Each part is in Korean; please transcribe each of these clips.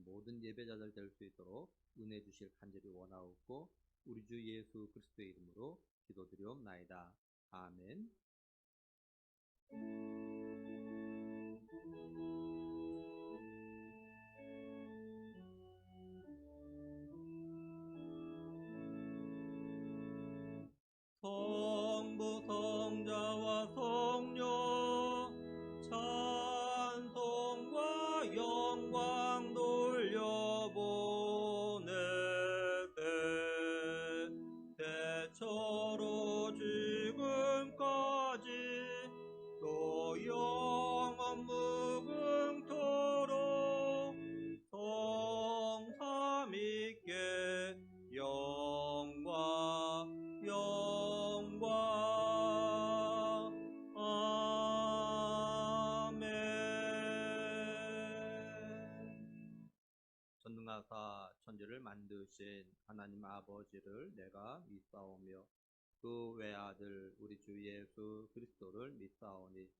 모든 예배자들 될 수 있도록 은혜 주실 간절히 원하옵고 우리 주 예수 그리스도의 이름으로 기도드리옵나이다. 아멘. 성부 성자와 성령 찬송과 영광 돌려보내세 대처로 지금까지 또 영원 무궁토록 성삼위께 영광 아멘. 전능하사 천지를 만드신 하나님 아버지를 내가 믿사오며 그 외아들 우리 주 예수 그리스도를 믿사오니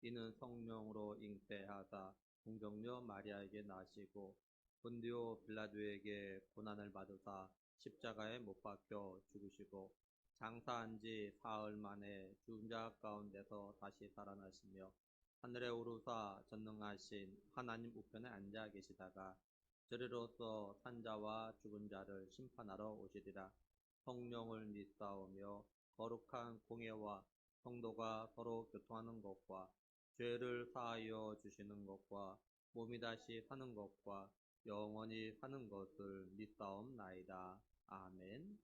이는 성령으로 잉태하사 동정녀 마리아에게 나시고 본디오 빌라도에게 고난을 받으사 십자가에 못 박혀 죽으시고 장사한 지 사흘 만에 죽은 자 가운데서 다시 살아나시며 하늘에 오르사 전능하신 하나님 우편에 앉아 계시다가 저리로서 산자와 죽은 자를 심판하러 오시리라. 성령을 믿사오며 거룩한 공예와 성도가 서로 교통하는 것과 죄를 사하여 주시는 것과 몸이 다시 사는 것과 영원히 사는 것을 믿사옵나이다. 아멘.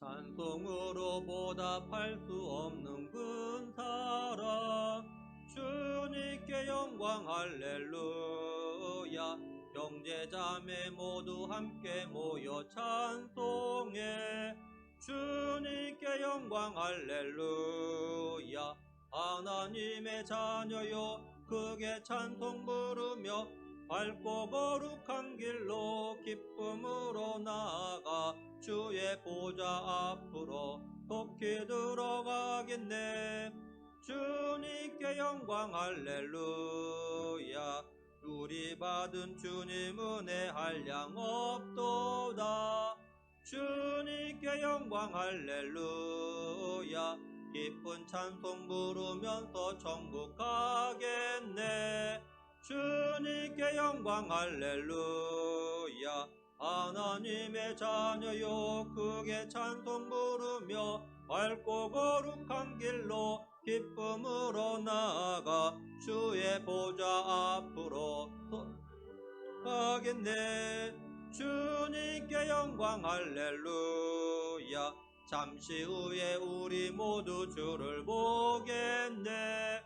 찬송으로 보답할 수 없는 근사라 주님께 영광 할렐루야. 형제자매 모두 함께 모여 찬송해 주님께 영광 할렐루야. 하나님의 자녀여 크게 찬송 부르며 밝고 거룩한 길로 기쁨으로 나아가 주의 보좌 앞으로 속히 들어가겠네. 주님께 영광 할렐루야. 우리 받은 주님 은혜 한량 없도다. 주님께 영광 할렐루야. 기쁜 찬송 부르면서 천국 가겠네. 주님께 영광 할렐루야. 하나님의 자녀여 크게 찬송 부르며 밝고 거룩한 길로 기쁨으로 나아가 주의 보좌 앞으로 가겠네. 주님께 영광 할렐루야. 잠시 후에 우리 모두 주를 보겠네.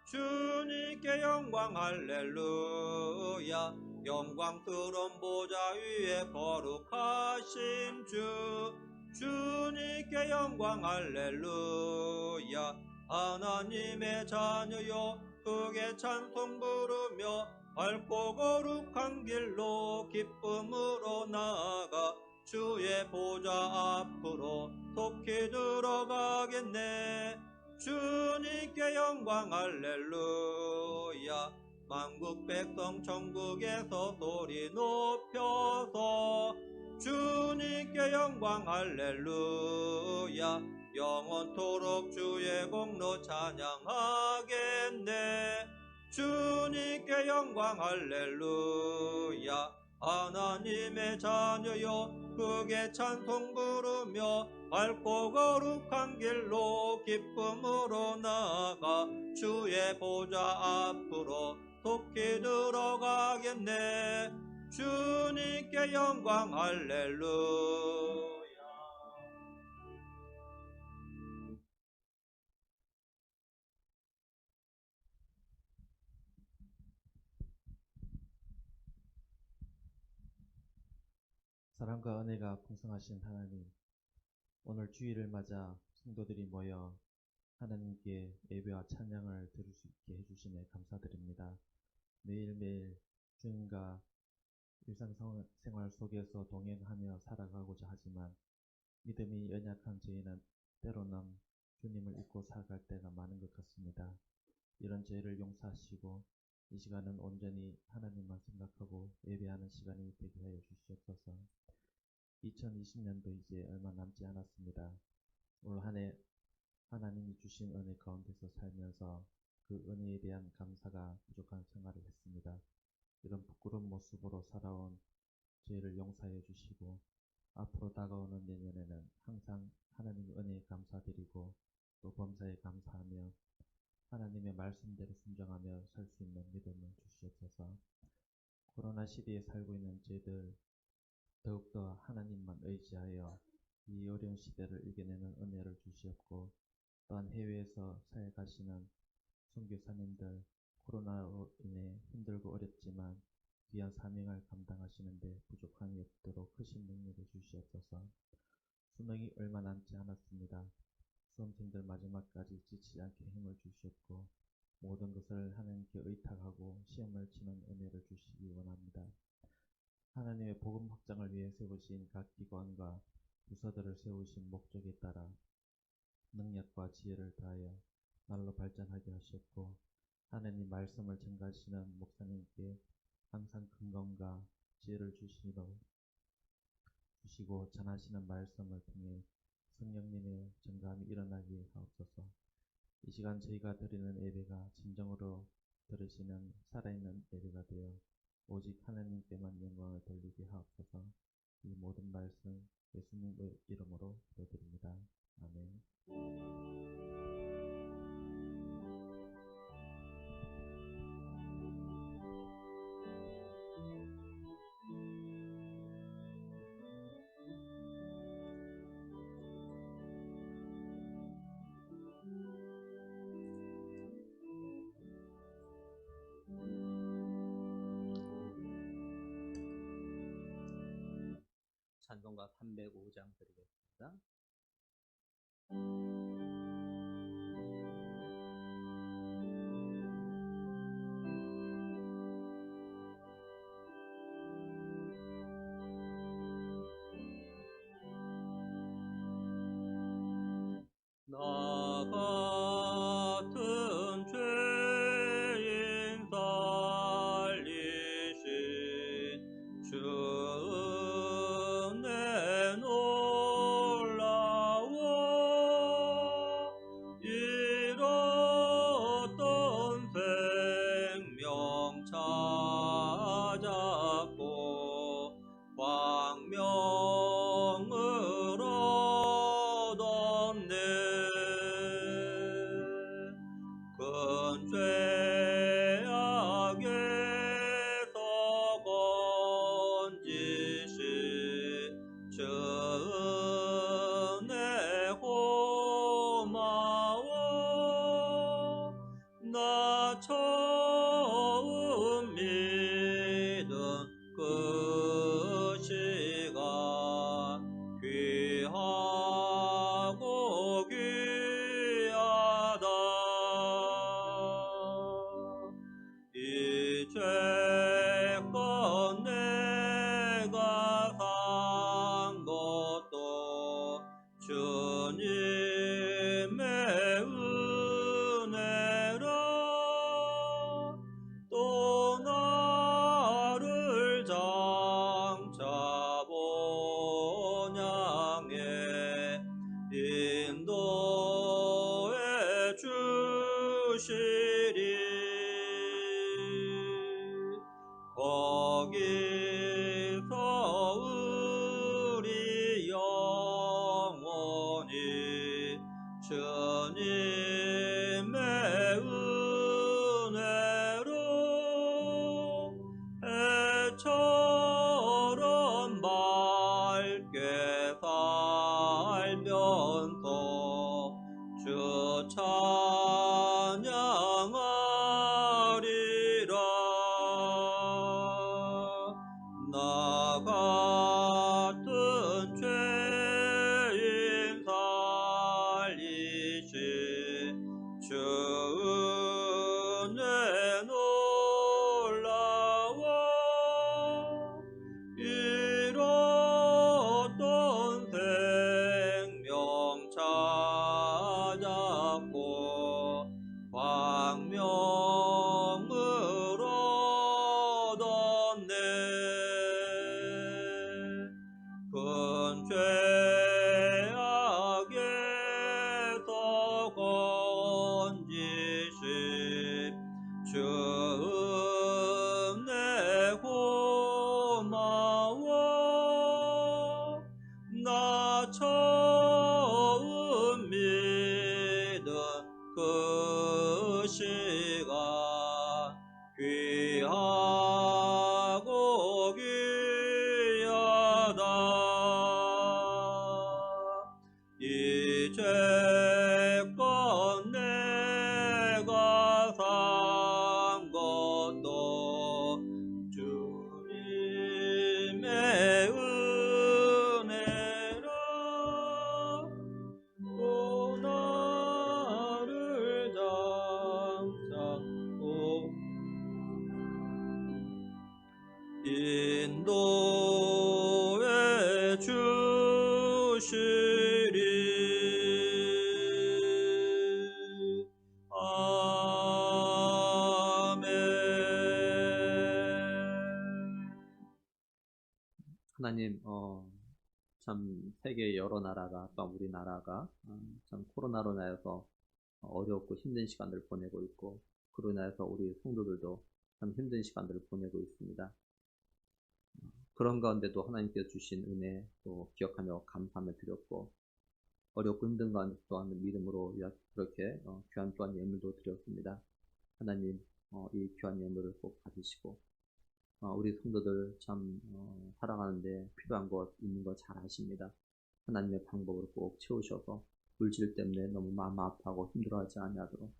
주님께 영광 할렐루야. 영광스러운 보좌 위에 거룩하신 주 주님께 영광 할렐루야. 하나님의 자녀여 크게 찬송 부르며 밝고 거룩한 길로 기쁨으로 나아가 주의 보좌 앞으로 속히 들어가겠네. 주님께 영광 할렐루야. 만국 백성 천국에서 소리 높여서 주님께 영광 할렐루야. 영원토록 주의 공로 찬양하겠네. 주님께 영광 할렐루야. 하나님의 자녀여 크게 찬송 부르며 밝고 거룩한 길로 기쁨으로 나아가 주의 보좌 앞으로 속히 들어가겠네. 주님께 영광 할렐루야. 사랑과 은혜가 풍성하신 하나님, 오늘 주일을 맞아 성도들이 모여 하나님께 예배와 찬양을 드릴 수 있게 해주시네 감사드립니다. 매일매일 주님과 일상생활 속에서 동행하며 살아가고자 하지만 믿음이 연약한 저희는 때로는 주님을 잊고 살아갈 때가 많은 것 같습니다. 이런 죄를 용서하시고 이 시간은 온전히 하나님만 생각하고 예배하는 시간이 되게 하여 주시옵소서. 2020년도 이제 얼마 남지 않았습니다. 올 한 해 하나님이 주신 은혜 가운데서 살면서 그 은혜에 대한 감사가 부족한 생활을 했습니다. 이런 부끄러운 모습으로 살아온 죄를 용서해 주시고 앞으로 다가오는 내년에는 항상 하나님의 은혜에 감사드리고 또 범사에 감사하며 하나님의 말씀대로 순종하며 살 수 있는 믿음을 주시옵소서. 코로나 시대에 살고 있는 저희들 더욱더 하나님만 의지하여 이 어려운 시대를 이겨내는 은혜를 주시옵고 또한 해외에서 사역하시는 선교사님들 코로나로 인해 힘들고 어렵지만 귀한 사명을 감당하시는데 부족함이 없도록 크신 능력을 주시옵소서. 수능이 얼마 남지 않았습니다. 수험생들 마지막까지 지치지 않게 힘을 주시옵고 모든 것을 하나님께 의탁하고 시험을 치는 은혜를 주시기 원합니다. 하나님의 복음 확장을 위해 세우신 각 기관과 부서들을 세우신 목적에 따라 능력과 지혜를 다하여 날로 발전하게 하시옵고 하나님 말씀을 전가하시는 목사님께 항상 근검과 지혜를 주시고 전하시는 말씀을 통해 성령님의 전감이 일어나게 하옵소서. 이 시간 저희가 드리는 예배가 진정으로 들으시는 살아있는 예배가 되어 오직 하나님께만 영광을 돌리게 하옵소서. 이 모든 말씀 예수님의 이름으로 기도드립니다. 아멘. 찬송가 305장 드리겠습니다. 나 같은 죄인 살리신 주 은혜 놀라워 잃었던 생명 찾았고 광명을 얻었네. 큰 죄악에서 건지신 주 은혜 고마워. 나 처음 믿은 그 시간 귀하고 귀하다. 이제껏 내가 산 것도 주님의 은혜라. 또 나를 장차 본향에 인도해 주시리. 거기서 우리 영혼이 주님의 은혜로 해처럼 밝게 살면서 주 찬양하리라. 나 같은 죄인 살리신 주 은혜 놀라워 죄악에서 건지신 주음 내 고마워. 나 처음 믿은 그 시간 귀하고 귀하다. 이제껏 내가 산 것도 주님의 은혜라. 또 나를 장착고 인도해 주시리. 아멘. 하나님, 참 세계 여러 나라가 또 우리나라가 참 코로나로 인하여서 어렵고 힘든 시간들을 보내고 있고, 그로 인하여서 우리 성도들도 참 힘든 시간들을 보내고 있습니다. 그런 가운데도 하나님께서 주신 은혜 또 기억하며 감사하며 드렸고, 어렵고 힘든 가운데 또한 믿음으로 그렇게 귀한 또한 예물도 드렸습니다. 하나님, 이 귀한 예물을 꼭 받으시고, 우리 성도들 참 살아가는데 필요한 것 있는 거 잘 아십니다. 하나님의 방법으로 꼭 채우셔서 물질 때문에 너무 마음 아파하고 힘들어하지 아니하도록,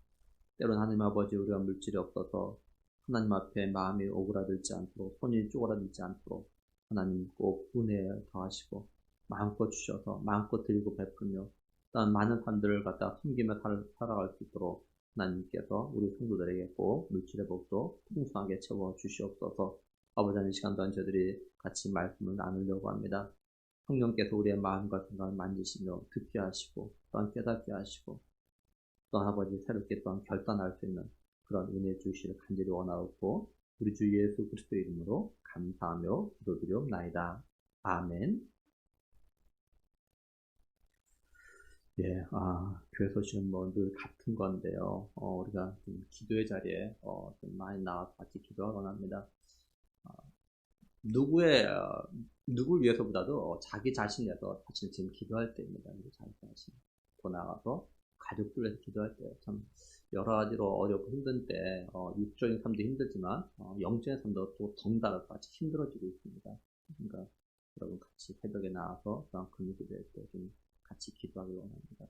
때로는 하나님 아버지 우리가 물질이 없어서 하나님 앞에 마음이 오그라들지 않도록, 손이 쪼그라들지 않도록 하나님 꼭 은혜 더하시고 마음껏 주셔서 마음껏 드리고 베풀며 또한 많은 사람들을 갖다 섬기며 살아갈 수 있도록 하나님께서 우리 성도들에게 꼭 물질의 복도 풍성하게 채워 주시옵소서. 아버지 하나님, 시간 동안 저희들이 같이 말씀을 나누려고 합니다. 성령께서 우리의 마음과 생각을 만지시며 듣게 하시고 또한 깨닫게 하시고 또한 아버지 새롭게 또한 결단할 수 있는 그런 은혜 주시를 간절히 원하옵고, 우리 주 예수 그리스도 이름으로 감사하며 기도드리옵나이다. 아멘. 예, 교회 소식은 뭐 늘 같은 건데요. 우리가 좀 기도의 자리에 좀 많이 나와서 같이 기도하곤 합니다. 누굴 위해서보다도 자기 자신에서 사실 지금 기도할 때입니다. 자기 자신. 더 나아가서 가족들 위해서 기도할 때 참 여러 가지로 어렵고 힘든 때, 육적인 삶도 힘들지만, 영적인 삶도 또 덩달아 같이 힘들어지고 있습니다. 그러니까 여러분 같이 새벽에 나와서 또한 금요 기도할 때 좀 같이 기도하기 원합니다.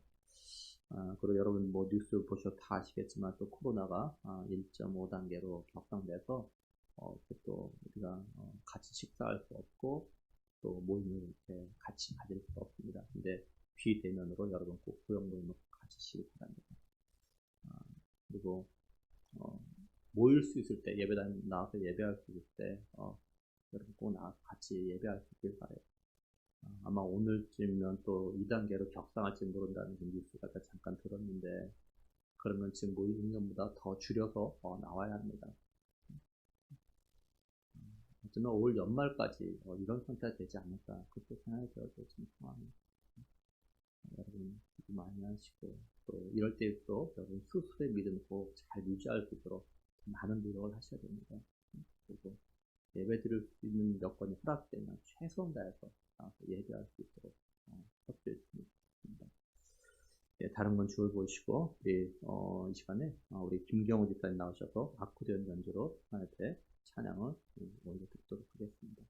그리고 여러분 뭐 뉴스 보셔서 다 아시겠지만 또 코로나가 1.5단계로 격상돼서 또 우리가 같이 식사할 수 없고 또 모임을 이렇게 같이 가질 수 없습니다. 근데 비대면으로 여러분 꼭 구역 모임을 가지시기 바랍니다. 그리고 모일 수 있을 때, 예배당 나와서 예배할 수 있을 때 여러분 꼭 나와서 같이 예배할 수 있길 바라요. 아마 오늘쯤이면 또 2단계로 격상할지 모른다는 뉴스가 잠깐 들었는데, 그러면 지금 모이는 것보다 더 줄여서 나와야 합니다. 어쩌면 올 연말까지 이런 상태가 되지 않을까, 그렇게 생각이 들어서 지금 상황이. 여러분 기도 많이 하시고, 또 이럴 때일수록 여러분 스스로의 믿음 꼭 잘 유지할 수 있도록 많은 노력을 하셔야 됩니다. 그리고 예배 드릴 수 있는 여건이 허락되면 최선을 다해서 예배할 수 있도록 협조했습니다. 예, 다른 건 주를 보시고, 우리 이 시간에 우리 김경호 집사님 나오셔서 아코디언 연주로 하나님께 찬양을 먼저 듣도록 하겠습니다.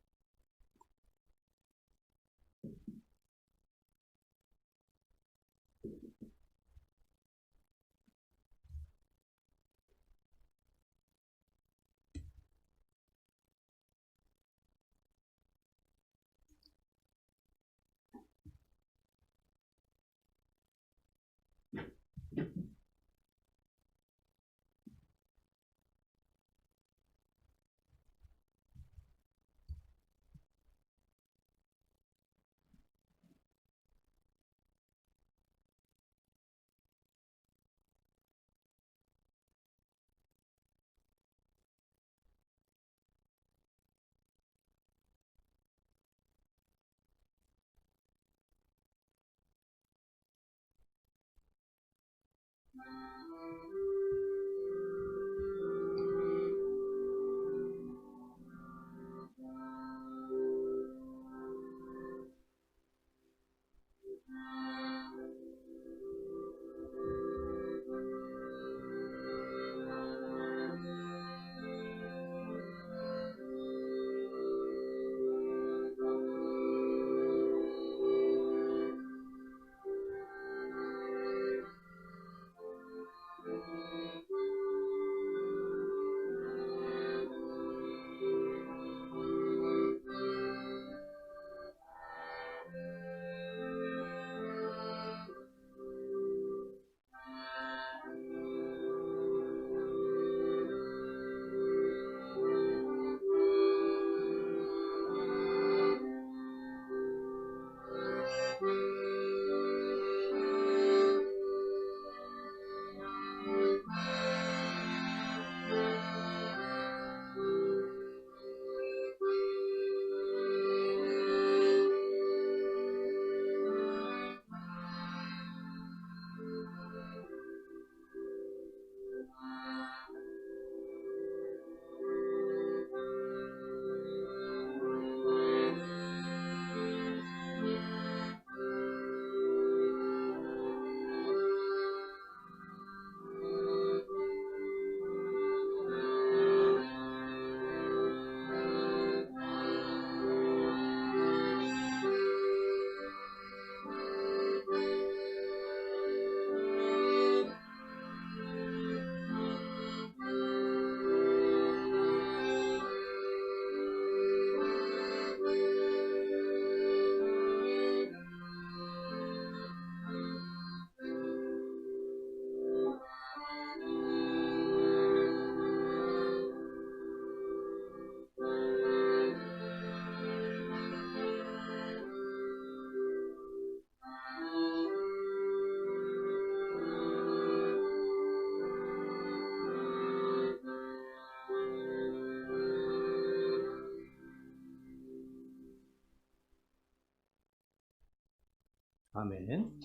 아멘.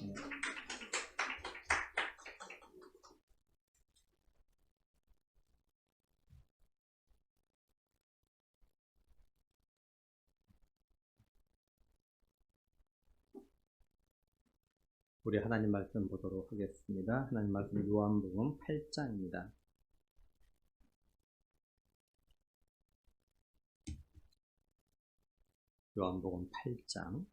우리 하나님 말씀 보도록 하겠습니다. 하나님 말씀 요한복음 8장입니다. 요한복음 8장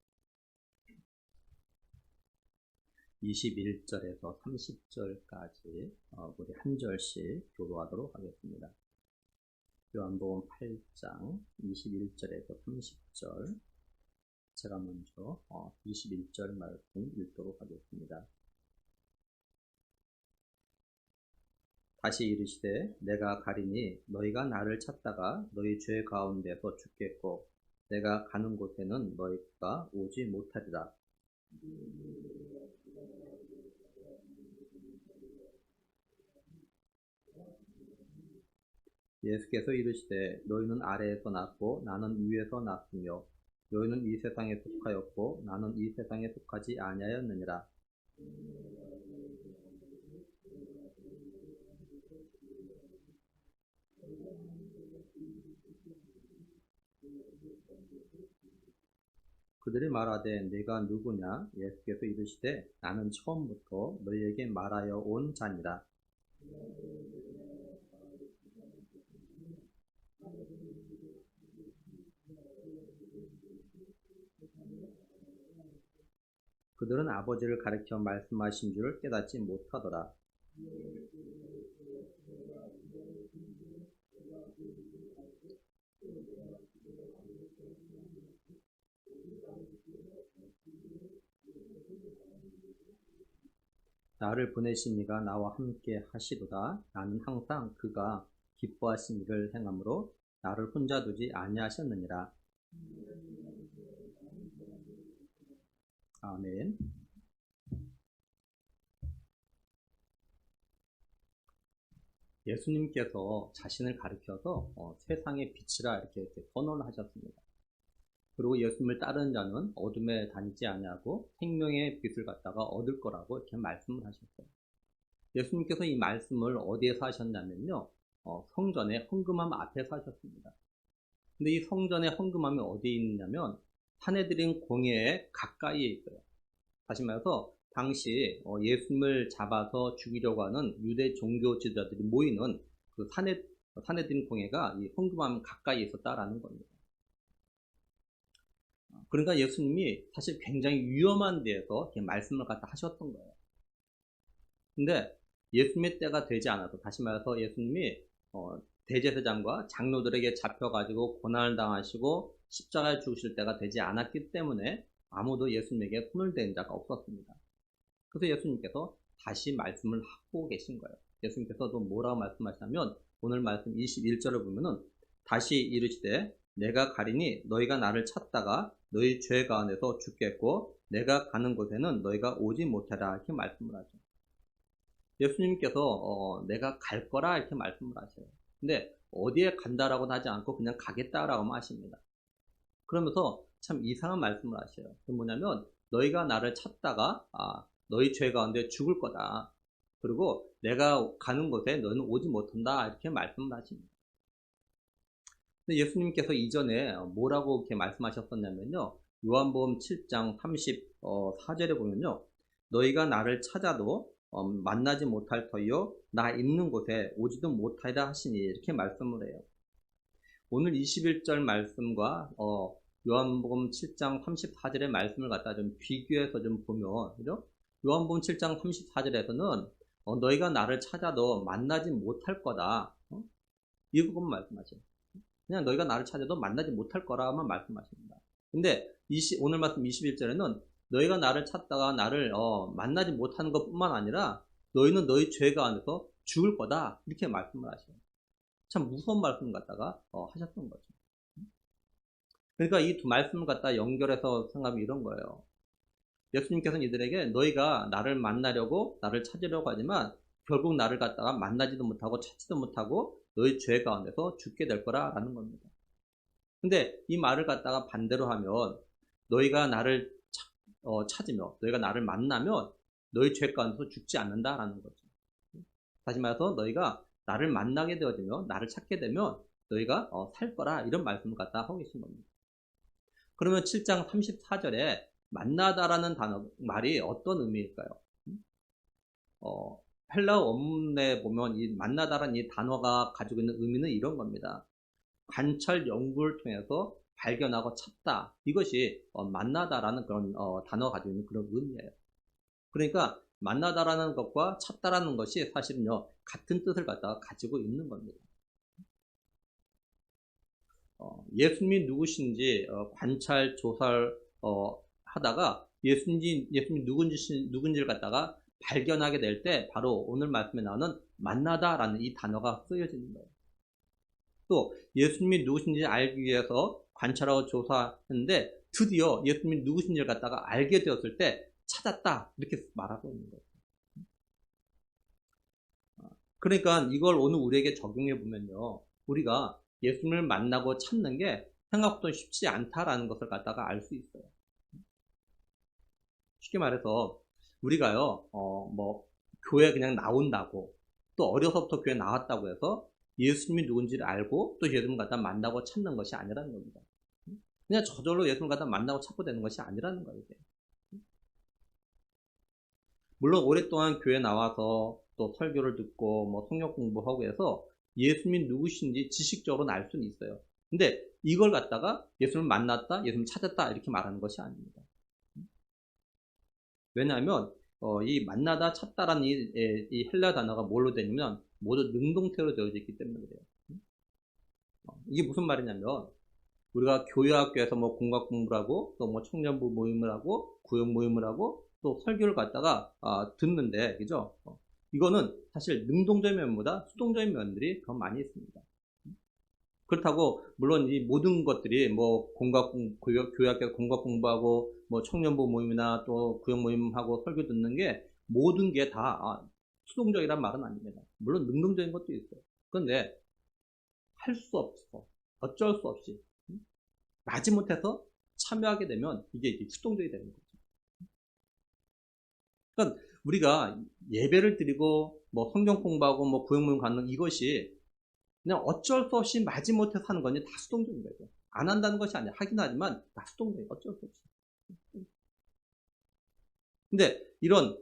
21절에서 30절까지 우리 한 절씩 교도하도록 하겠습니다. 요한복음 8장 21절에서 30절 제가 먼저 21절 말씀 읽도록 하겠습니다. 다시 이르시되 내가 가리니 너희가 나를 찾다가 너희 죄 가운데서 죽겠고 내가 가는 곳에는 너희가 오지 못하리라. 예수께서 이르시되 너희는 아래에서 났고 나는 위에서 났으며 너희는 이 세상에 속하였고 나는 이 세상에 속하지 아니하였느니라. 그들이 말하되 네가 누구냐? 예수께서 이르시되 나는 처음부터 너희에게 말하여 온 자니라. 그들은 아버지를 가리켜 말씀하신 줄을 깨닫지 못하더라. 나를 보내신 이가 나와 함께 하시도다. 나는 항상 그가 기뻐하신 일을 행함으로 나를 혼자 두지 아니하셨느니라. 아멘. 예수님께서 자신을 가리켜서 세상의 빛이라 이렇게 선언을 하셨습니다. 그리고 예수님을 따르는 자는 어둠에 다니지 아니하고 생명의 빛을 갖다가 얻을 거라고 이렇게 말씀을 하셨어요. 예수님께서 이 말씀을 어디에서 하셨냐면요, 성전의 헌금함 앞에서 하셨습니다. 근데 이 성전의 헌금함이 어디에 있느냐면 사내들인 공회에 가까이에 있어요. 다시 말해서 당시 예수님을 잡아서 죽이려고 하는 유대 종교 지도자들이 모이는 그 사내들인 공회가 이 헌금함 가까이에 있었다라는 겁니다. 그러니까 예수님이 사실 굉장히 위험한 데에서 이렇게 말씀을 갖다 하셨던 거예요. 근데 예수님의 때가 되지 않아도, 다시 말해서 예수님이 대제사장과 장로들에게 잡혀가지고 고난을 당하시고 십자가에 죽으실 때가 되지 않았기 때문에 아무도 예수님에게 손을 댄 자가 없었습니다. 그래서 예수님께서 다시 말씀을 하고 계신 거예요. 예수님께서도 뭐라고 말씀하시냐면 오늘 말씀 21절을 보면은 다시 이르시되 내가 가리니 너희가 나를 찾다가 너희 죄 가운데서 죽겠고 내가 가는 곳에는 너희가 오지 못하라 이렇게 말씀을 하죠. 예수님께서 내가 갈 거라 이렇게 말씀을 하셔요. 근데 어디에 간다라고는 하지 않고 그냥 가겠다라고만 하십니다. 그러면서 참 이상한 말씀을 하셔요. 그게 뭐냐면 너희가 나를 찾다가 너희 죄 가운데 죽을 거다. 그리고 내가 가는 곳에 너희는 오지 못한다 이렇게 말씀을 하십니다. 근데 예수님께서 이전에 뭐라고 이렇게 말씀하셨었냐면요, 요한복음 7장 34절에 보면요, 너희가 나를 찾아도 만나지 못할 터이요 나 있는 곳에 오지도 못하리라 하시니 이렇게 말씀을 해요. 오늘 21절 말씀과 요한복음 7장 34절의 말씀을 갖다 좀 비교해서 좀 보면, 그죠? 요한복음 7장 34절에서는 너희가 나를 찾아도 만나지 못할 거다. 이것만 말씀하세요. 그냥 너희가 나를 찾아도 만나지 못할 거라만 말씀하십니다. 근데 오늘 말씀 21절에는 너희가 나를 찾다가 나를 만나지 못하는 것뿐만 아니라 너희는 너희 죄 가운데서 죽을 거다 이렇게 말씀을 하셔요. 참 무서운 말씀 갖다가 하셨던 거죠. 그러니까 이 두 말씀을 갖다 연결해서 생각하면 이런 거예요. 예수님께서는 이들에게 너희가 나를 만나려고 나를 찾으려고 하지만 결국 나를 갖다가 만나지도 못하고 찾지도 못하고 너희 죄 가운데서 죽게 될 거라라는 겁니다. 근데 이 말을 갖다가 반대로 하면 너희가 나를 찾으며 너희가 나를 만나면 너희 죄 가운데서 죽지 않는다라는 거죠. 다시 말해서 너희가 나를 만나게 되어지며 나를 찾게 되면 너희가 살 거라 이런 말씀을 갖다 하고 계신 겁니다. 그러면 7장 34절에 만나다라는 말이 어떤 의미일까요? 헬라어 원문에 보면 이 만나다라는 이 단어가 가지고 있는 의미는 이런 겁니다. 관찰 연구를 통해서 발견하고 찾다. 이것이 만나다라는 그런 단어가 가지고 있는 그런 의미예요. 그러니까 만나다라는 것과 찾다라는 것이 사실은요 같은 뜻을 갖다가 가지고 있는 겁니다. 예수님이 누구신지 관찰 조사를 하다가 예수님이 누군지를 갖다가 발견하게 될 때 바로 오늘 말씀에 나오는 만나다라는 이 단어가 쓰여지는 거예요. 또 예수님이 누구신지 알기 위해서 관찰하고 조사했는데 드디어 예수님이 누구신지를 갖다가 알게 되었을 때 찾았다 이렇게 말하고 있는 거예요. 그러니까 이걸 오늘 우리에게 적용해 보면요 우리가 예수님을 만나고 찾는 게 생각보다 쉽지 않다라는 것을 갖다가 알 수 있어요. 쉽게 말해서 우리가요 교회 그냥 나온다고 또 어려서부터 교회 나왔다고 해서 예수님이 누군지를 알고 또 예수님을 갖다 만나고 찾는 것이 아니라는 겁니다. 그냥 저절로 예수님을 갖다 만나고 찾고 되는 것이 아니라는 거예요. 물론 오랫동안 교회 나와서 또 설교를 듣고 성경 공부하고 해서 예수님이 누구신지 지식적으로는 알 수는 있어요. 근데 이걸 갖다가 예수님을 만났다, 예수님을 찾았다 이렇게 말하는 것이 아닙니다. 왜냐하면 이 만나다, 찾다라는 이 헬라 단어가 뭘로 되냐면 모두 능동태로 되어져 있기 때문에 그래요. 이게 무슨 말이냐면 우리가 교회학교에서 공각 공부를 하고 또 청년부 모임을 하고 구역 모임을 하고 또 설교를 갖다가 듣는데 그죠? 이거는 사실 능동적인 면보다 수동적인 면들이 더 많이 있습니다. 그렇다고 물론 이 모든 것들이 교회학교 공각 공부하고 청년부 모임이나 또 구역 모임하고 설교 듣는 게 모든 게 다 수동적이란 말은 아닙니다. 물론 능동적인 것도 있어요. 그런데 할 수 없어 어쩔 수 없이 마지못해서 참여하게 되면 이게 수동적이 되는 거죠. 그러니까 우리가 예배를 드리고 성경 공부하고 구역 모임 가는 이것이 그냥 어쩔 수 없이 마지못해서 하는 거니 다 수동적인 거죠. 안 한다는 것이 아니라 하긴 하지만 다 수동적이에요. 어쩔 수 없이. 근데 이런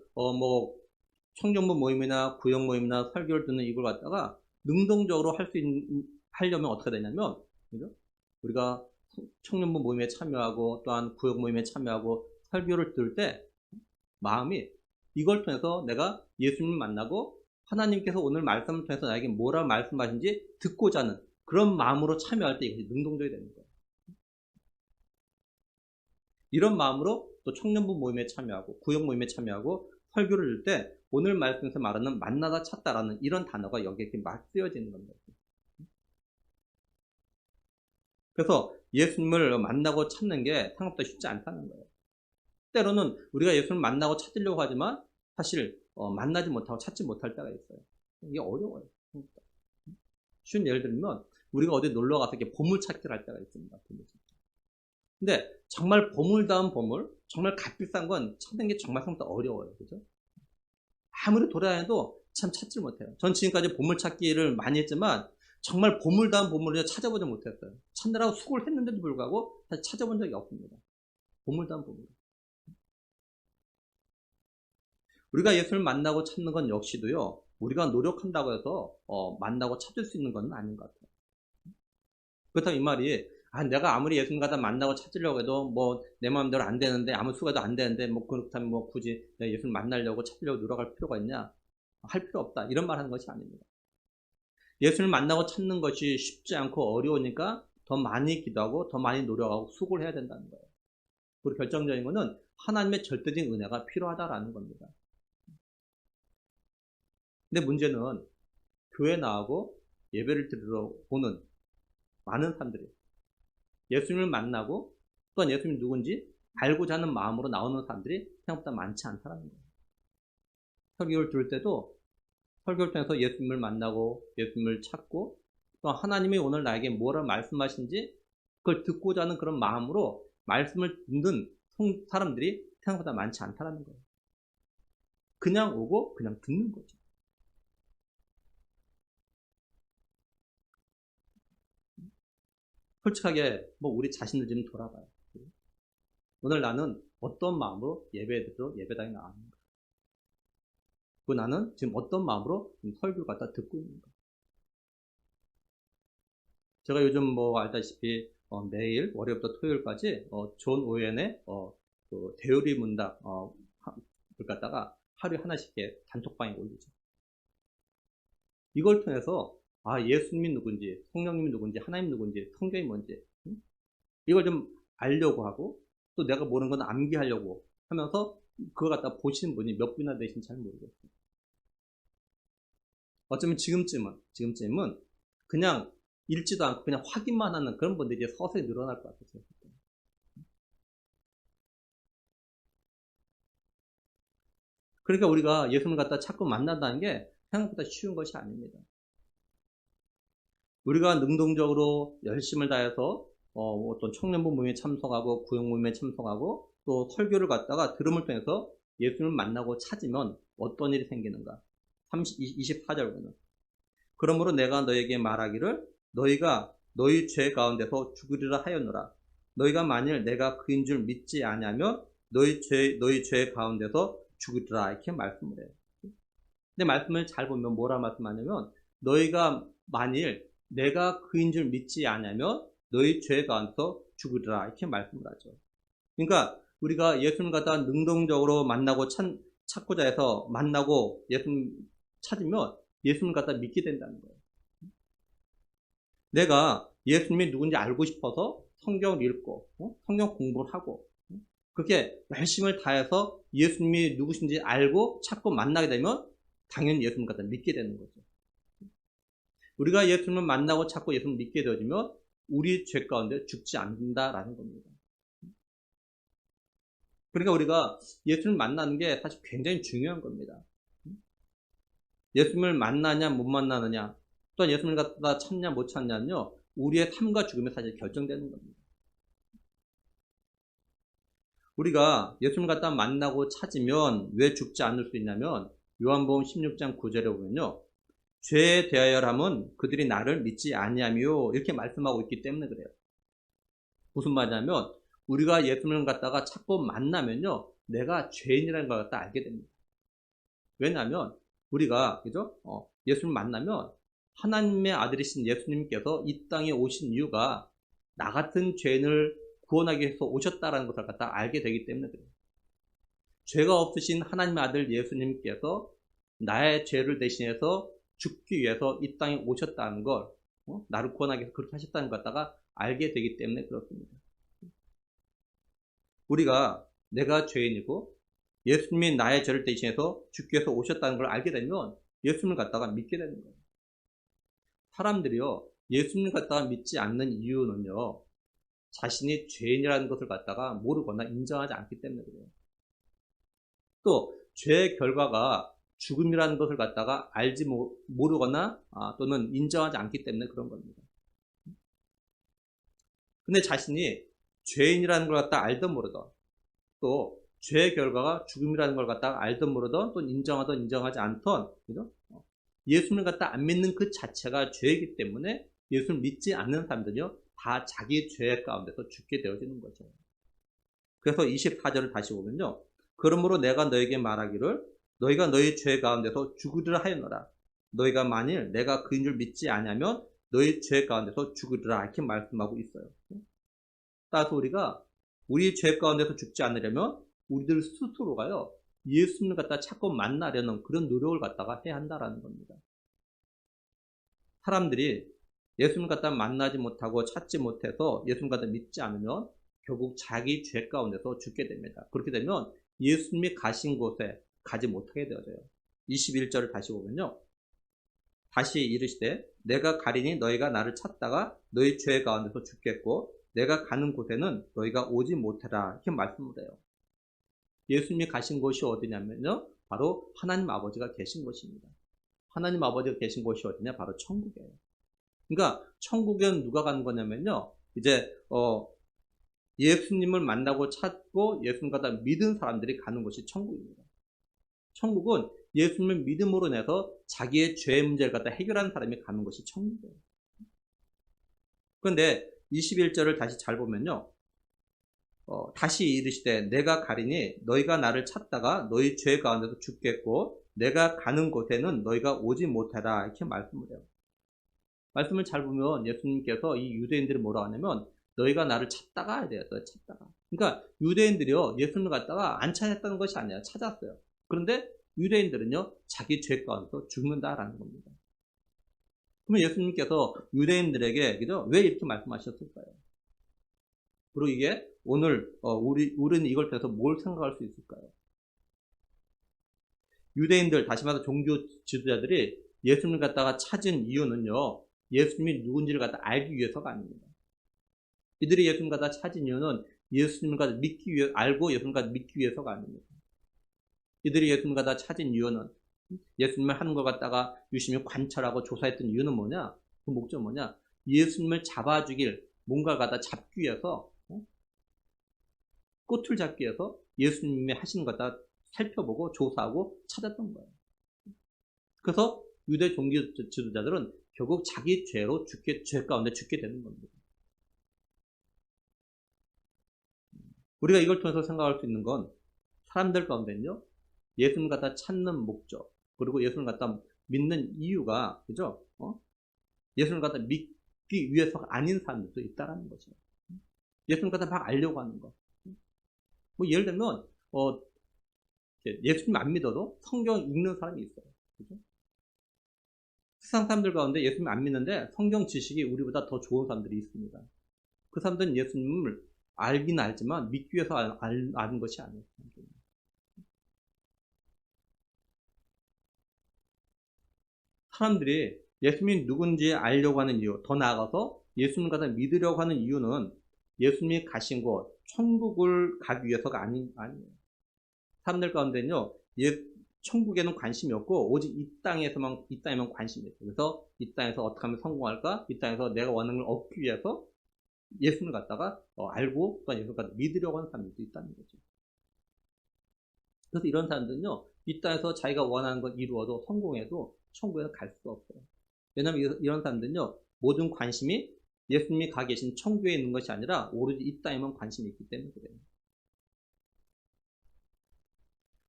청년부 모임이나 구역 모임이나 설교를 듣는 이걸 갖다가 능동적으로 하려면 어떻게 되냐면 그죠? 우리가 청년부 모임에 참여하고 또한 구역 모임에 참여하고 설교를 들을 때 마음이 이걸 통해서 내가 예수님을 만나고 하나님께서 오늘 말씀을 통해서 나에게 뭐라 말씀하신지 듣고자 하는 그런 마음으로 참여할 때 이것이 능동적이 되는 거예요. 이런 마음으로 또 청년부 모임에 참여하고 구역 모임에 참여하고 설교를 들을 때 오늘 말씀에서 말하는 만나다 찾다라는 이런 단어가 여기에 이렇게 막 쓰여지는 겁니다. 그래서 예수님을 만나고 찾는 게 생각보다 쉽지 않다는 거예요. 때로는 우리가 예수님을 만나고 찾으려고 하지만 사실 만나지 못하고 찾지 못할 때가 있어요. 이게 어려워요. 쉬운 예를 들면 우리가 어디 놀러 가서 이렇게 보물찾기를 할 때가 있습니다. 보물찾기. 근데 정말 보물다운 보물, 정말 값비싼 건 찾는 게 정말 생각보다 어려워요. 그죠? 아무리 돌아다녀도 참 찾지 못해요. 전 지금까지 보물찾기를 많이 했지만 정말 보물다운 보물을 찾아보지 못했어요. 찾느라고 수고를 했는데도 불구하고 사실 찾아본 적이 없습니다. 보물다운 보물. 우리가 예수를 만나고 찾는 건 역시도요, 우리가 노력한다고 해서 만나고 찾을 수 있는 건 아닌 것 같아요. 그렇다면 이 말이 내가 아무리 예수님 갖다 만나고 찾으려고 해도 내 마음대로 안 되는데 아무 수가도 안 되는데 그렇다면 굳이 내가 예수님 만나려고 찾으려고 노력할 필요가 있냐? 할 필요 없다. 이런 말 하는 것이 아닙니다. 예수를 만나고 찾는 것이 쉽지 않고 어려우니까 더 많이 기도하고 더 많이 노력하고 수고를 해야 된다는 거예요. 그리고 결정적인 것은 하나님의 절대적인 은혜가 필요하다라는 겁니다. 근데 문제는 교회 나오고 예배를 드리러 오는 많은 사람들이 예수님을 만나고 또한 예수님이 누군지 알고자 하는 마음으로 나오는 사람들이 생각보다 많지 않다는 거예요. 설교를 들을 때도 설교를 통해서 예수님을 만나고 예수님을 찾고 또 하나님이 오늘 나에게 뭐라 말씀하신지 그걸 듣고자 하는 그런 마음으로 말씀을 듣는 사람들이 생각보다 많지 않다라는 거예요. 그냥 오고 그냥 듣는 거죠. 솔직하게 뭐 우리 자신들 좀 돌아봐요. 오늘 나는 어떤 마음으로 예배드리러 예배당에 나왔는가? 그리고 나는 지금 어떤 마음으로 설교를 갖다 듣고 있는가? 제가 요즘 뭐 알다시피 매일 월요일부터 토요일까지 존 오웬의 그 대요리 문답 을 갖다가 하루에 하나씩 단톡방에 올리죠. 이걸 통해서 예수님이 누군지, 성령님이 누군지, 하나님 누군지, 성경이 뭔지 이걸 좀 알려고 하고 또 내가 모르는 건 암기하려고 하면서 그걸 갖다 보시는 분이 몇 분이나 되신지 잘 모르겠어요. 어쩌면 지금쯤은 그냥 읽지도 않고 그냥 확인만 하는 그런 분들이 이제 서서히 늘어날 것 같아요. 그러니까 우리가 예수님을 갖다 자꾸 만난다는 게 생각보다 쉬운 것이 아닙니다. 우리가 능동적으로 열심을 다해서 어떤 청년부 모임에 참석하고 구역 모임에 참석하고 또 설교를 갖다가 들음을 통해서 예수님을 만나고 찾으면 어떤 일이 생기는가? 24절 보면 그러므로 내가 너에게 말하기를 너희가 너희 죄 가운데서 죽으리라 하였노라. 너희가 만일 내가 그인 줄 믿지 아니하면 너희 죄 가운데서 죽으리라 이렇게 말씀을 해요. 근데 말씀을 잘 보면 뭐라 말씀하냐면 너희가 만일 내가 그인 줄 믿지 않으면 너희 죄 가운데서 죽으리라 이렇게 말씀을 하죠. 그러니까 우리가 예수님 갖다 능동적으로 만나고 찾고자 해서 만나고 예수님 찾으면 예수님 갖다 믿게 된다는 거예요. 내가 예수님이 누군지 알고 싶어서 성경을 읽고 성경 공부를 하고 그렇게 열심을 다해서 예수님이 누구신지 알고 찾고 만나게 되면 당연히 예수님 갖다 믿게 되는 거죠. 우리가 예수님을 만나고 찾고 예수님을 믿게 되어지면 우리 죄 가운데 죽지 않는다라는 겁니다. 그러니까 우리가 예수님을 만나는 게 사실 굉장히 중요한 겁니다. 예수님을 만나냐 못 만나느냐 또한 예수님을 갖다 찾냐 못 찾냐는요 우리의 삶과 죽음이 사실 결정되는 겁니다. 우리가 예수님을 갖다 만나고 찾으면 왜 죽지 않을 수 있냐면 요한복음 16장 9절에 보면요 죄에 대하여라면 그들이 나를 믿지 아니하며 이렇게 말씀하고 있기 때문에 그래요. 무슨 말이냐면 우리가 예수님을 갖다가 찾고 만나면요 내가 죄인이라는 걸 갖다 알게 됩니다. 왜냐하면 우리가 그죠? 예수님을 만나면 하나님의 아들이신 예수님께서 이 땅에 오신 이유가 나 같은 죄인을 구원하기 위해서 오셨다라는 것을 갖다 알게 되기 때문에 그래요. 죄가 없으신 하나님의 아들 예수님께서 나의 죄를 대신해서 죽기 위해서 이 땅에 오셨다는 걸 나를 구원하기 위해서 그렇게 하셨다는 걸 갖다가 알게 되기 때문에 그렇습니다. 우리가 내가 죄인이고 예수님이 나의 죄를 대신해서 죽기 위해서 오셨다는 걸 알게 되면 예수님을 갖다가 믿게 되는 거예요. 사람들이요 예수님을 갖다가 믿지 않는 이유는요 자신이 죄인이라는 것을 갖다가 모르거나 인정하지 않기 때문에 그래요. 또 죄의 결과가 죽음이라는 것을 갖다가 알지 모르거나 또는 인정하지 않기 때문에 그런 겁니다. 근데 자신이 죄인이라는 걸 갖다가 알든 모르든 또 죄의 결과가 죽음이라는 걸 갖다가 알든 모르든 또 인정하든 인정하지 않든 그죠? 예수님을 갖다 안 믿는 그 자체가 죄이기 때문에 예수를 믿지 않는 사람들은요 다 자기 죄 가운데서 죽게 되어지는 거죠. 그래서 24절을 다시 보면요 그러므로 내가 너에게 말하기를 너희가 너희 죄 가운데서 죽으리라 하였노라. 너희가 만일 내가 그인 줄 믿지 아니하면 너희 죄 가운데서 죽으리라 이렇게 말씀하고 있어요. 따라서 우리가 우리 죄 가운데서 죽지 않으려면 우리들 스스로가요 예수님을 갖다 찾고 만나려는 그런 노력을 갖다가 해야 한다라는 겁니다. 사람들이 예수님을 갖다 만나지 못하고 찾지 못해서 예수님을 갖다 믿지 않으면 결국 자기 죄 가운데서 죽게 됩니다. 그렇게 되면 예수님이 가신 곳에 가지 못하게 되어져요. 21절을 다시 보면요. 다시 이르시되 내가 가리니 너희가 나를 찾다가 너희 죄 가운데서 죽겠고 내가 가는 곳에는 너희가 오지 못하라 이렇게 말씀을 해요. 예수님이 가신 곳이 어디냐면요. 바로 하나님 아버지가 계신 곳입니다. 하나님 아버지가 계신 곳이 어디냐? 바로 천국이에요. 그러니까 천국에는 누가 가는 거냐면요. 이제 예수님을 만나고 찾고 예수님 갖다 믿은 사람들이 가는 곳이 천국입니다. 천국은 예수님을 믿음으로 인해서 자기의 죄 문제를 갖다 해결하는 사람이 가는 곳이 천국이에요. 그런데 21절을 다시 잘 보면요. 다시 이르시되 내가 가리니 너희가 나를 찾다가 너희 죄 가운데서 죽겠고 내가 가는 곳에는 너희가 오지 못하라 이렇게 말씀을 해요. 말씀을 잘 보면 예수님께서 이 유대인들이 뭐라 하냐면 너희가 나를 찾다가 해야 돼요. 찾다가. 그러니까 유대인들이요 예수님을 갖다가 안 찾았다는 것이 아니라 찾았어요. 그런데 유대인들은요 자기 죄 가운데서 죽는다라는 겁니다. 그러면 예수님께서 유대인들에게 그죠? 왜 이렇게 말씀하셨을까요? 그리고 이게 오늘 우리는 이걸 통해서 뭘 생각할 수 있을까요? 유대인들 다시 말해서 종교 지도자들이 예수님을 갖다가 찾은 이유는요 예수님이 누군지를 갖다 알기 위해서가 아닙니다. 이들이 예수님을 갖다가 찾은 이유는 예수님을 갖다 알고 예수님을 갖다 믿기 위해서가 아닙니다. 이들이 예수님을 갖다가 찾은 이유는 예수님을 하는 걸 갖다가 유심히 관찰하고 조사했던 이유는 뭐냐? 그 목적은 뭐냐? 예수님을 잡아 죽일 뭔가를 갖다 잡기 위해서 꽃을 잡기 위해서 예수님이 하시는 것 갖다 살펴보고 조사하고 찾았던 거예요. 그래서 유대 종교 지도자들은 결국 자기 죄로 죄 가운데 죽게 되는 겁니다. 우리가 이걸 통해서 생각할 수 있는 건 사람들 가운데는요 예수님 갖다 찾는 목적 그리고 예수님 갖다 믿는 이유가 그죠? 예수님 갖다 믿기 위해서가 아닌 사람들도 있다라는 거죠. 예수님 갖다 막 알려고 하는 거. 뭐 예를 들면 예수님 안 믿어도 성경 읽는 사람이 있어요. 그죠? 세상 사람들 가운데 예수님 안 믿는데 성경 지식이 우리보다 더 좋은 사람들이 있습니다. 그 사람들은 예수님을 알긴 알지만 믿기 위해서 아는 것이 아니에요. 사람들이 예수님이 누군지 알려고 하는 이유, 더 나아가서 예수님 갖다 믿으려고 하는 이유는 예수님이 가신 곳, 천국을 가기 위해서가 아니에요. 사람들 가운데는요, 천국에는 관심이 없고, 오직 이 땅에만 관심이 있어요. 그래서 이 땅에서 어떻게 하면 성공할까? 이 땅에서 내가 원하는 걸 얻기 위해서 예수님을 갖다가 알고, 또 예수님을 갖다 믿으려고 하는 사람들도 있다는 거죠. 그래서 이런 사람들은요, 이 땅에서 자기가 원하는 걸 이루어도 성공해도 천국에는 갈 수가 없어요. 왜냐하면 이런 사람들은요, 모든 관심이 예수님이 가 계신 천국에 있는 것이 아니라 오로지 이 땅에만 관심이 있기 때문에 그래요.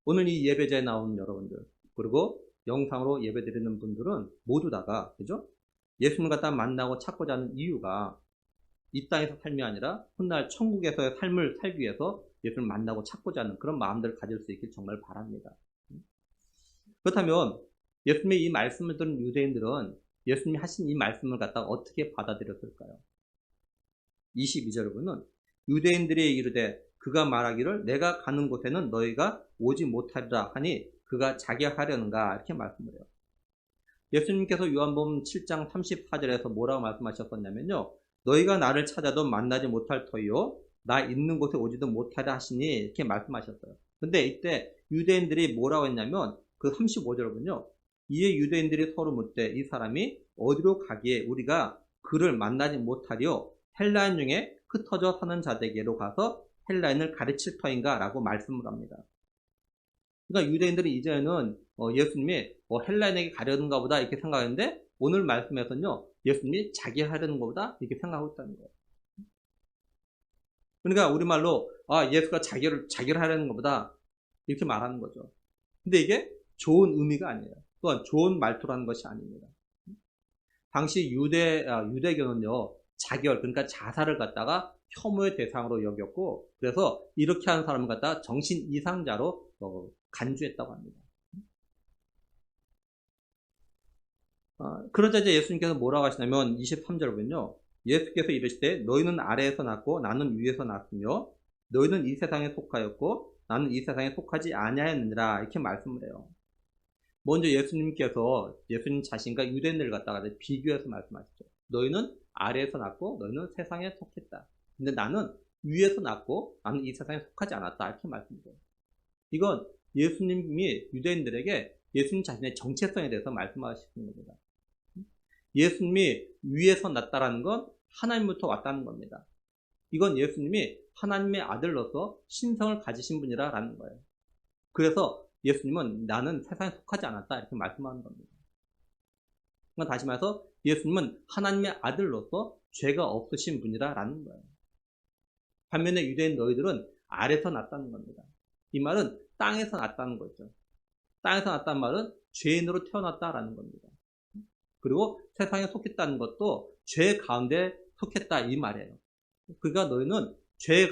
오늘 이 예배자에 나오는 여러분들, 그리고 영상으로 예배드리는 분들은 모두 다가, 그죠? 예수님을 갖다 만나고 찾고자 하는 이유가 이 땅에서 삶이 아니라 훗날 천국에서의 삶을 살기 위해서 예수님을 만나고 찾고자 하는 그런 마음들을 가질 수 있길 정말 바랍니다. 그렇다면 예수님의 이 말씀을 들은 유대인들은 예수님이 하신 이 말씀을 갖다가 어떻게 받아들였을까요? 22절 보면 유대인들이 이르되 그가 말하기를 내가 가는 곳에는 너희가 오지 못하리라 하니 그가 자기가 하려는가 이렇게 말씀을 해요. 예수님께서 요한복음 7장 34절에서 뭐라고 말씀하셨었냐면요. 너희가 나를 찾아도 만나지 못할 터이요 나 있는 곳에 오지도 못하리라 하시니 이렇게 말씀하셨어요. 근데 이때 유대인들이 뭐라고 했냐면 그 35절 보면요. 이에 유대인들이 서로 묻되 이 사람이 어디로 가기에 우리가 그를 만나지 못하리요 헬라인 중에 흩어져 사는 자들에게로 가서 헬라인을 가르칠 터인가 라고 말씀을 합니다. 그러니까 유대인들이 이제는 예수님이 헬라인에게 가려는가 보다 이렇게 생각했는데 오늘 말씀에서는요 예수님이 자기 하려는 것보다 이렇게 생각하고 있다는 거예요. 그러니까 우리말로 예수가 자기를 하려는 것보다 이렇게 말하는 거죠. 근데 이게 좋은 의미가 아니에요. 또한 좋은 말투라는 것이 아닙니다. 당시 유대교는요 자결 그러니까 자살을 갖다가 혐오의 대상으로 여겼고 그래서 이렇게 하는 사람을 갖다가 정신 이상자로 간주했다고 합니다. 그러자 이제 예수님께서 뭐라고 하시냐면 23절 보면요. 예수께서 이르시되 너희는 아래에서 났고 나는 위에서 났으며 너희는 이 세상에 속하였고 나는 이 세상에 속하지 아니하였느니라 이렇게 말씀을 해요. 먼저 예수님께서 예수님 자신과 유대인들을 갖다가 비교해서 말씀하시죠. 너희는 아래에서 났고 너희는 세상에 속했다. 근데 나는 위에서 났고 나는 이 세상에 속하지 않았다. 이렇게 말씀드려요. 이건 예수님이 유대인들에게 예수님 자신의 정체성에 대해서 말씀하시는 겁니다. 예수님이 위에서 났다라는 건 하나님부터 왔다는 겁니다. 이건 예수님이 하나님의 아들로서 신성을 가지신 분이라는 거예요. 그래서 예수님은 나는 세상에 속하지 않았다 이렇게 말씀하는 겁니다. 그러니까 다시 말해서 예수님은 하나님의 아들로서 죄가 없으신 분이라는 거예요. 반면에 유대인 너희들은 아래서 났다는 겁니다. 이 말은 땅에서 났다는 거죠. 땅에서 났다는 말은 죄인으로 태어났다라는 겁니다. 그리고 세상에 속했다는 것도 죄 가운데 속했다 이 말이에요. 그러니까 너희는 죄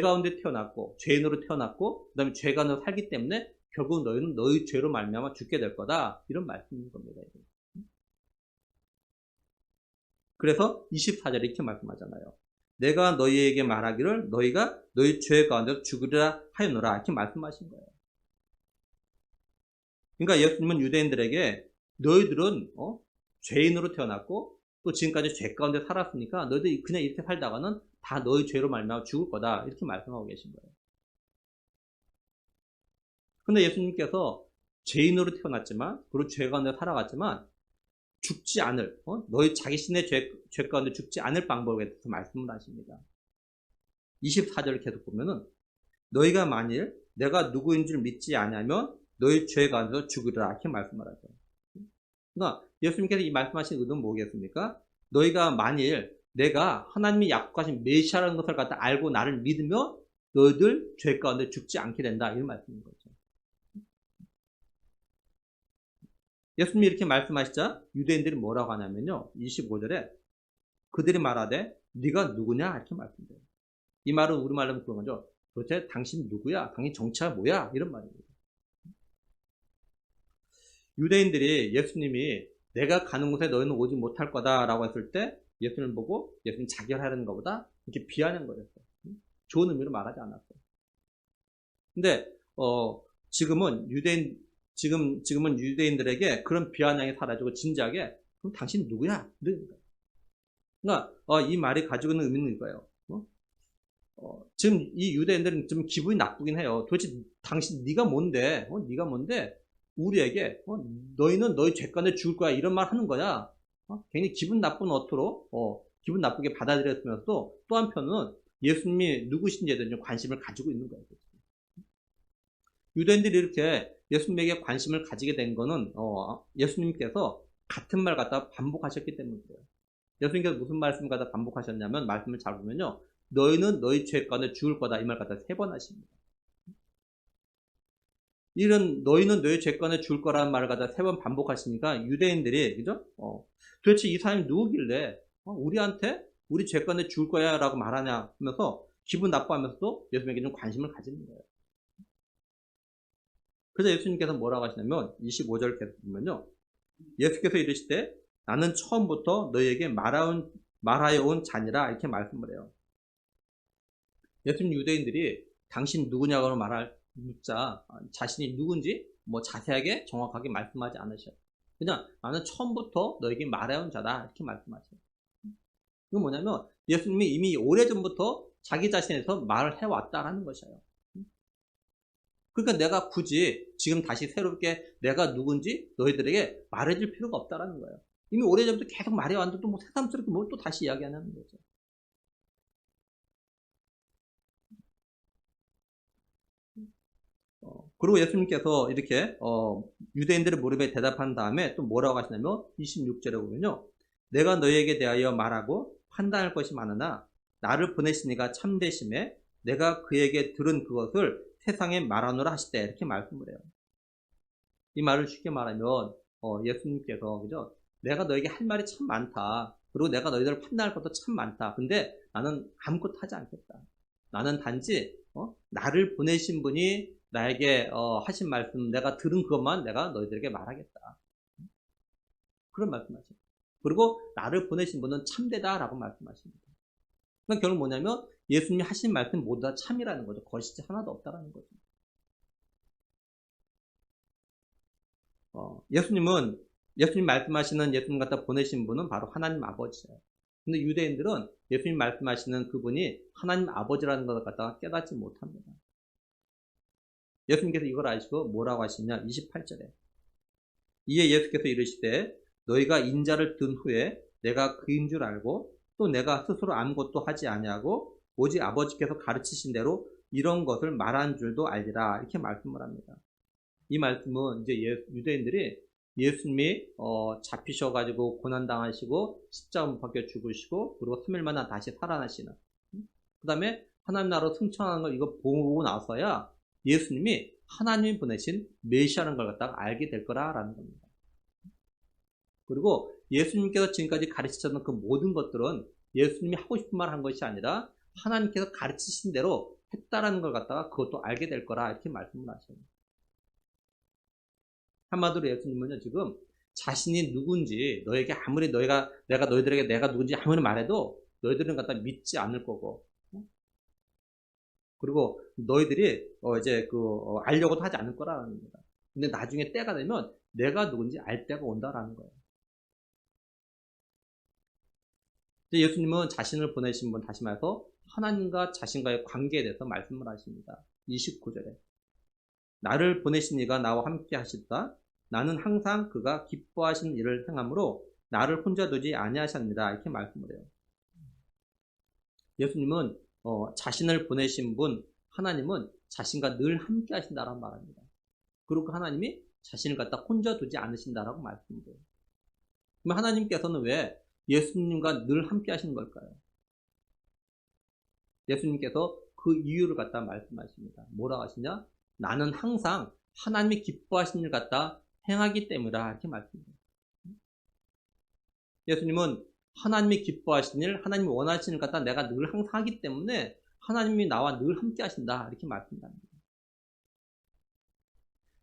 가운데 태어났고 죄인으로 태어났고 그 다음에 죄 가운데 살기 때문에 결국 너희는 너희 죄로 말미암아 죽게 될 거다 이런 말씀인 겁니다. 그래서 24절에 이렇게 말씀하잖아요. 내가 너희에게 말하기를 너희가 너희 죄 가운데서 죽으리라 하였노라 이렇게 말씀하신 거예요. 그러니까 예수님은 유대인들에게 너희들은 죄인으로 태어났고 또 지금까지 죄 가운데 살았으니까 너희들 그냥 이렇게 살다가는 다 너희 죄로 말미암아 죽을 거다 이렇게 말씀하고 계신 거예요. 근데 예수님께서 죄인으로 태어났지만 그리고 죄 가운데 살아갔지만 죽지 않을 너희 자신의 죄 가운데 죽지 않을 방법에 대해서 말씀을 하십니다. 24절을 계속 보면은 너희가 만일 내가 누구인 줄 믿지 않으면 너희 죄 가운데서 죽으리라 이렇게 말씀을 하죠. 그러니까 예수님께서 이 말씀하신 의도는 뭐겠습니까? 너희가 만일 내가 하나님이 약속하신 메시아라는 것을 갖다 알고 나를 믿으면 너희들 죄 가운데 죽지 않게 된다 이런 말씀인 거죠. 예수님이 이렇게 말씀하시자 유대인들이 뭐라고 하냐면요. 25절에 그들이 말하되 네가 누구냐 이렇게 말씀드려요. 이 말은 우리말로 그런 거죠. 도대체 당신 누구야? 당신 정체가 뭐야? 이런 말입니다. 유대인들이 예수님이 내가 가는 곳에 너희는 오지 못할 거다 라고 했을 때 예수님을 보고 예수님 자결하려는 것보다 이렇게 비하는 거였어요. 좋은 의미로 말하지 않았어요. 근데 지금은 유대인들에게 그런 비아냥이 사라지고 진지하게 그럼 당신 누구야? 그러니까 이 말이 가지고 있는 의미는 이거예요. 지금 이 유대인들은 좀 기분이 나쁘긴 해요. 도대체 당신 네가 뭔데? 네가 뭔데? 우리에게 너희는 너희 죄 가운데 죽을 거야 이런 말 하는 거야. 괜히 기분 나쁜 어투로 기분 나쁘게 받아들였으면서도 또 한편은 예수님이 누구신지에 대한 관심을 가지고 있는 거예요. 유대인들이 이렇게 예수님에게 관심을 가지게 된 거는 예수님께서 같은 말 갖다 반복하셨기 때문에 그래요. 예수님께서 무슨 말씀을 갖다 반복하셨냐면 말씀을 잘 보면요. 너희는 너희 죄 가운데 죽을 거다 이 말 갖다 3번 하십니다. 이런 너희는 너희 죄 가운데 죽을 거라는 말을 갖다 3번 반복하시니까 유대인들이 그죠? 도대체 이 사람이 누구길래 우리한테 우리 죄 가운데 죽을 거야 라고 말하냐 하면서 기분 나빠하면서도 예수님에게 좀 관심을 가지는 거예요. 그래서 예수님께서 뭐라고 하시냐면 25절 계속 보면요. 예수께서 이르시되 나는 처음부터 너희에게 말하여 온 자니라 이렇게 말씀을 해요. 예수님 유대인들이 당신 누구냐고 묻자 자신이 누군지 자세하게 정확하게 말씀하지 않으셔요. 그냥 나는 처음부터 너에게 말해온 자다 이렇게 말씀하셔요. 이건 뭐냐면 예수님이 이미 오래전부터 자기 자신에서 말을 해왔다라는 것이에요. 그러니까 내가 굳이 지금 다시 새롭게 내가 누군지 너희들에게 말해줄 필요가 없다라는 거예요. 이미 오래전부터 계속 말해왔는데 또 새삼스럽게 뭘 또 다시 이야기하는 거죠. 그리고 예수님께서 이렇게 유대인들의 물음에 대답한 다음에 또 뭐라고 하시냐면 26절에 보면요. 내가 너희에게 대하여 말하고 판단할 것이 많으나 나를 보내시니가 참되심에 내가 그에게 들은 그것을 세상에 말하노라 하시되 이렇게 말씀을 해요. 이 말을 쉽게 말하면 예수님께서 그죠? 내가 너에게 할 말이 참 많다. 그리고 내가 너희들을 판단할 것도 참 많다. 근데 나는 아무것도 하지 않겠다. 나는 단지 나를 보내신 분이 나에게 하신 말씀 내가 들은 그것만 내가 너희들에게 말하겠다. 그런 말씀하시죠. 그리고 나를 보내신 분은 참되다라고 말씀하십니다. 그러니까 결국 뭐냐면 예수님이 하신 말씀 모두 다 참이라는 거죠. 거짓이 하나도 없다라는 거죠. 예수님 말씀하시는 예수님 갖다 보내신 분은 바로 하나님 아버지예요. 근데 유대인들은 예수님 말씀하시는 그분이 하나님 아버지라는 것을 갖다가 깨닫지 못합니다. 예수님께서 이걸 아시고 뭐라고 하시냐 28절에 이에 예수께서 이르시되 너희가 인자를 든 후에 내가 그인 줄 알고 또 내가 스스로 아무것도 하지 아니하고 오직 아버지께서 가르치신 대로 이런 것을 말한 줄도 알리라. 이렇게 말씀을 합니다. 이 말씀은 이제 유대인들이 예수님이 잡히셔가지고 고난당하시고 십자가 못 박혀 죽으시고 그리고 3일 만에 다시 살아나시는, 그 다음에 하나님 나라로 승천하는 걸 이거 보고 나서야 예수님이 하나님이 보내신 메시아라는 걸 갖다가 알게 될 거라라는 겁니다. 그리고 예수님께서 지금까지 가르치셨던 그 모든 것들은 예수님이 하고 싶은 말 한 것이 아니라 하나님께서 가르치신 대로 했다라는 걸 갖다가 그것도 알게 될 거라 이렇게 말씀을 하셔요. 한마디로 예수님은요, 지금 자신이 누군지 너에게 아무리 내가 너희들에게 내가 누군지 아무리 말해도 너희들은 갖다 믿지 않을 거고, 그리고 너희들이 알려고도 하지 않을 거라는 겁니다. 근데 나중에 때가 되면 내가 누군지 알 때가 온다라는 거예요. 예수님은 자신을 보내신 분, 다시 말해서 하나님과 자신과의 관계에 대해서 말씀을 하십니다. 29절에 나를 보내신 이가 나와 함께 하시다. 나는 항상 그가 기뻐하시는 일을 행함으로 나를 혼자 두지 아니하셨느니라. 이렇게 말씀을 해요. 예수님은 자신을 보내신 분 하나님은 자신과 늘 함께 하신다라고 말합니다. 그리고 그 하나님이 자신을 갖다 혼자 두지 않으신다라고 말씀해요. 그럼 하나님께서는 왜 예수님과 늘 함께 하시는 걸까요? 예수님께서 그 이유를 갖다 말씀하십니다. 뭐라고 하시냐? 나는 항상 하나님이 기뻐하시는 일 갖다 행하기 때문이라 이렇게 말씀해요. 예수님은 하나님이 기뻐하시는 일, 하나님이 원하시는 일 갖다 내가 늘 항상 하기 때문에 하나님이 나와 늘 함께 하신다 이렇게 말씀합니다.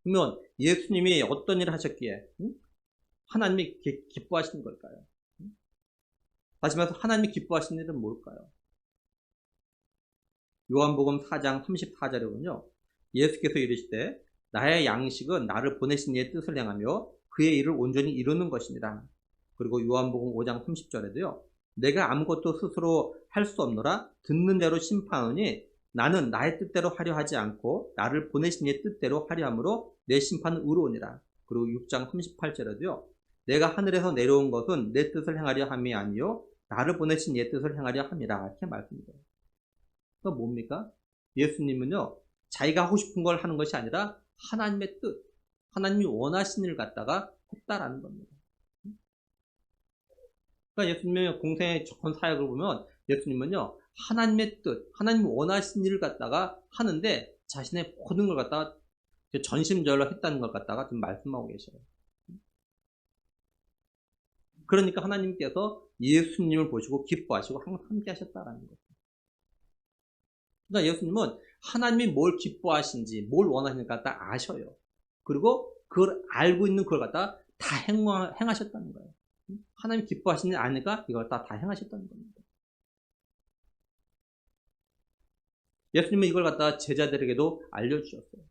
그러면 예수님이 어떤 일을 하셨기에 하나님이 기뻐하시는 걸까요? 다시 말해서 하나님이 기뻐하시는 일은 뭘까요? 요한복음 4장 34절에 보면요, 예수께서 이르시되 나의 양식은 나를 보내신 이의 뜻을 행하며 그의 일을 온전히 이루는 것이니라. 그리고 요한복음 5장 30절에도요, 내가 아무것도 스스로 할 수 없노라. 듣는 대로 심판하니 나는 나의 뜻대로 하려 하지 않고 나를 보내신 이의 뜻대로 하려 함으로 내 심판은 의로우니라. 그리고 6장 38절에도요, 내가 하늘에서 내려온 것은 내 뜻을 행하려 함이 아니요 나를 보내신 이의 뜻을 행하려 함이라. 이렇게 말씀드려요. 그건 뭡니까? 예수님은요, 자기가 하고 싶은 걸 하는 것이 아니라 하나님의 뜻, 하나님이 원하신 일을 갖다가 했다라는 겁니다. 그러니까 예수님의 공생의 전 사역을 보면 예수님은요, 하나님의 뜻, 하나님이 원하신 일을 갖다가 하는데 자신의 모든 걸 갖다가 전심전력으로 했다는 걸 갖다가 지금 말씀하고 계셔요. 그러니까 하나님께서 예수님을 보시고 기뻐하시고 항상 함께 하셨다라는 거죠. 그러니까 예수님은 하나님이 뭘 기뻐하신지, 뭘 원하시는지 갖다 아셔요. 그리고 그걸 알고 있는 그걸 갖다 다 행하셨다는 거예요. 하나님이 기뻐하시는 일 아니까 이걸 다 행하셨다는 겁니다. 예수님은 이걸 갖다가 제자들에게도 알려주셨어요.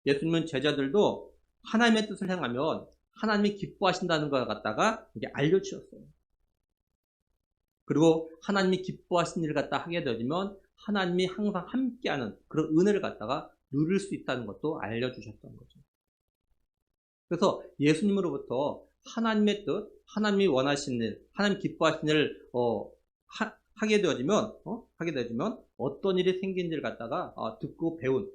예수님은 제자들도 하나님의 뜻을 행하면 하나님이 기뻐하신다는 걸 갖다가 이게 알려주셨어요. 그리고 하나님이 기뻐하신 일을 갖다 하게 되면 하나님이 항상 함께하는 그런 은혜를 갖다가 누릴 수 있다는 것도 알려주셨던 거죠. 그래서 예수님으로부터 하나님의 뜻, 하나님이 원하시는 일, 하나님 기뻐하시는 일을 하게 되어지면 어떤 일이 생긴지를 갖다가 듣고 배운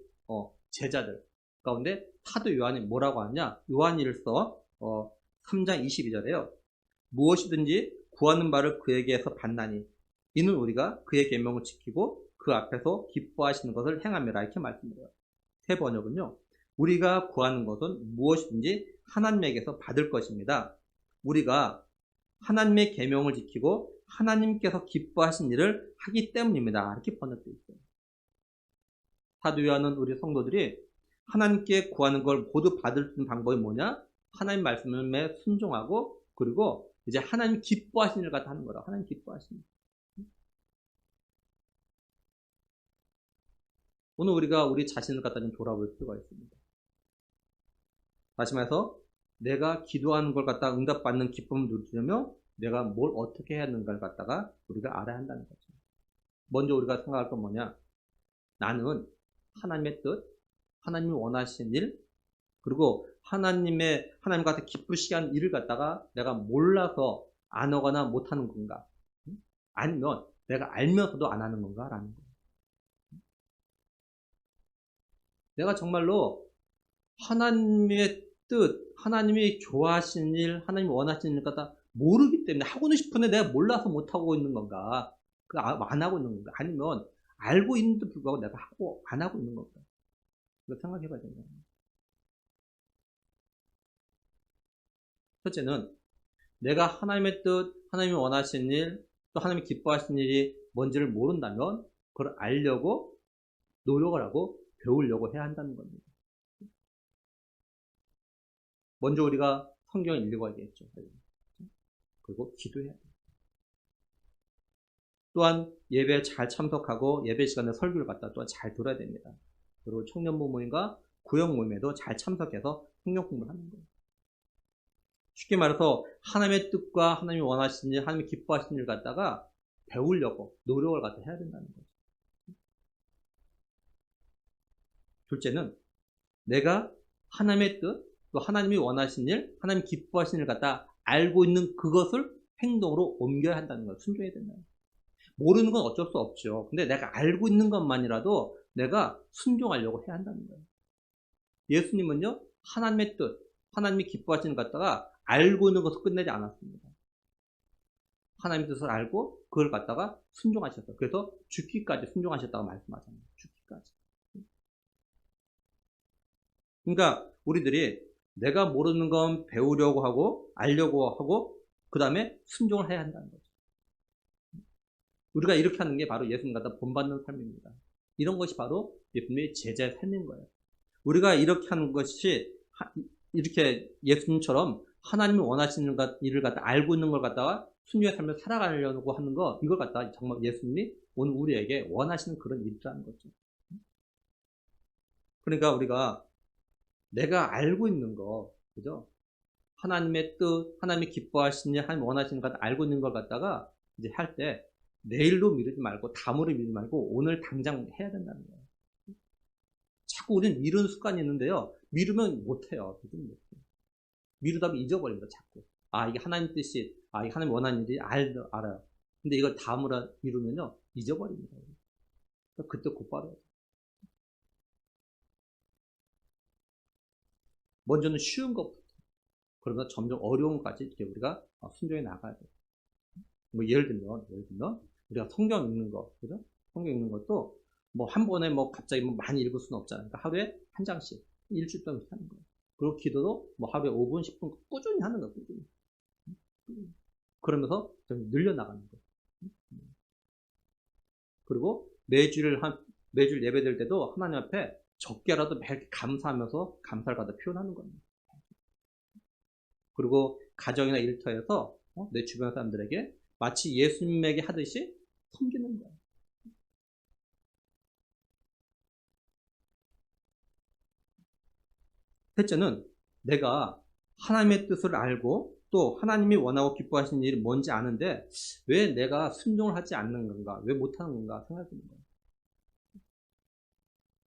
제자들 가운데 사도 요한이 뭐라고 하냐? 요한일서 3장 22절에요. 무엇이든지 구하는 바를 그에게서 받나니 이는 우리가 그의 계명을 지키고 그 앞에서 기뻐하시는 것을 행함이라 이렇게 말씀드려요. 새 번역은요, 우리가 구하는 것은 무엇이든지 하나님에게서 받을 것입니다. 우리가 하나님의 계명을 지키고 하나님께서 기뻐하신 일을 하기 때문입니다. 이렇게 번역되어 있어요. 사도 요한은 우리 성도들이 하나님께 구하는 걸 모두 받을 수 있는 방법이 뭐냐? 하나님 말씀에 순종하고 그리고 이제 하나님 기뻐하시는 일 갖다 하는 거라. 하나님 기뻐하시는 일. 오늘 우리가 우리 자신을 갖다 좀 돌아볼 필요가 있습니다. 다시 말해서 내가 기도하는 걸 갖다가 응답받는 기쁨을 누리려면 내가 뭘 어떻게 해야 하는가를 갖다가 우리가 알아야 한다는 거죠. 먼저 우리가 생각할 건 뭐냐? 나는 하나님의 뜻, 하나님이 원하시는 일, 그리고 하나님 같은 기쁘시게 하는 일을 갖다가 내가 몰라서 안 하거나 못하는 건가? 아니면 내가 알면서도 안 하는 건가? 라는 거예요. 내가 정말로 하나님의 뜻, 하나님이 좋아하시는 일, 하나님이 원하시는 일 갖다 모르기 때문에 하고는 싶은데 내가 몰라서 못하고 있는 건가? 안 하고 있는 건가? 아니면 알고 있는데도 불구하고 내가 하고 안 하고 있는 건가? 이거 생각해 봐야 된다. 첫째는 내가 하나님의 뜻, 하나님이 원하시는 일, 또 하나님이 기뻐하시는 일이 뭔지를 모른다면 그걸 알려고 노력을 하고 배우려고 해야 한다는 겁니다. 먼저 우리가 성경을 읽어야겠죠. 그리고 기도해야 돼요. 또한 예배에 잘 참석하고 예배 시간에 설교를 갖다 또한 잘 들어야 됩니다. 그리고 청년부 모임과 구역 모임에도 잘 참석해서 성경 공부를 하는 거예요. 쉽게 말해서 하나님의 뜻과 하나님이 원하시는 일, 하나님이 기뻐하시는 일 갖다가 배우려고 노력을 갖다 해야 된다는 거죠. 둘째는 내가 하나님의 뜻, 또 하나님이 원하시는 일, 하나님이 기뻐하시는 일 갖다 알고 있는 그것을 행동으로 옮겨야 한다는 거예요. 순종해야 된다는 거예요. 모르는 건 어쩔 수 없죠. 근데 내가 알고 있는 것만이라도 내가 순종하려고 해야 한다는 거예요. 예수님은요, 하나님의 뜻, 하나님이 기뻐하시는 것 갖다가 알고 있는 것을 끝내지 않았습니다. 하나님의 뜻을 알고 그걸 갖다가 순종하셨어요. 그래서 죽기까지 순종하셨다고 말씀하잖아요. 죽기까지. 그러니까 우리들이 내가 모르는 건 배우려고 하고 알려고 하고 그 다음에 순종을 해야 한다는 거죠. 우리가 이렇게 하는 게 바로 예수님 갖다 본받는 삶입니다. 이런 것이 바로 예수님의 제자의 삶인 거예요. 우리가 이렇게 하는 것이 이렇게 예수님처럼 하나님이 원하시는 일을 갖다 알고 있는 걸 갖다가 순종의 삶을 살아가려고 하는 거, 이걸 갖다가 정말 예수님이 오늘 우리에게 원하시는 그런 일이라는 거죠. 그러니까 우리가 내가 알고 있는 거, 그죠? 하나님의 뜻, 하나님이 기뻐하시는 일, 하나님 원하시는 것 알고 있는 걸 갖다가 이제 할 때 내일로 미루지 말고 다음으로 미루지 말고 오늘 당장 해야 된다는 거예요. 자꾸 우리는 미루는 습관이 있는데요. 미루면 못해요. 미루다 보면 잊어버립니다. 자꾸. 아, 이게 하나님 뜻이, 아, 이게 하나님 원하는 일이 알아요. 근데 이걸 다음으로 미루면요. 잊어버립니다. 그때 곧바로 해요. 먼저는 쉬운 것부터. 그러면 점점 어려운 것까지 이렇게 우리가 순종해 나가야 돼요. 뭐 예를 들면 우리가 성경 읽는 거, 그죠? 성경 읽는 것도 뭐 한 번에 뭐 갑자기 뭐 많이 읽을 수는 없잖아요. 그러니까 하루에 한 장씩 일주일 동안 하는 거예요. 그리고 기도도 뭐 하루에 5분, 10분 꾸준히 하는 거예요. 꾸준히. 그러면서 좀 늘려나가는 거예요. 그리고 매주일 예배될 때도 하나님 앞에 적게라도 매일 감사하면서 감사를 갖다 표현하는 겁니다. 그리고 가정이나 일터에서 내 주변 사람들에게 마치 예수님에게 하듯이 섬기는 거예요. 셋째는 내가 하나님의 뜻을 알고 또 하나님이 원하고 기뻐하시는 일이 뭔지 아는데 왜 내가 순종을 하지 않는 건가? 왜 못하는 건가? 생각해 보는 거예요.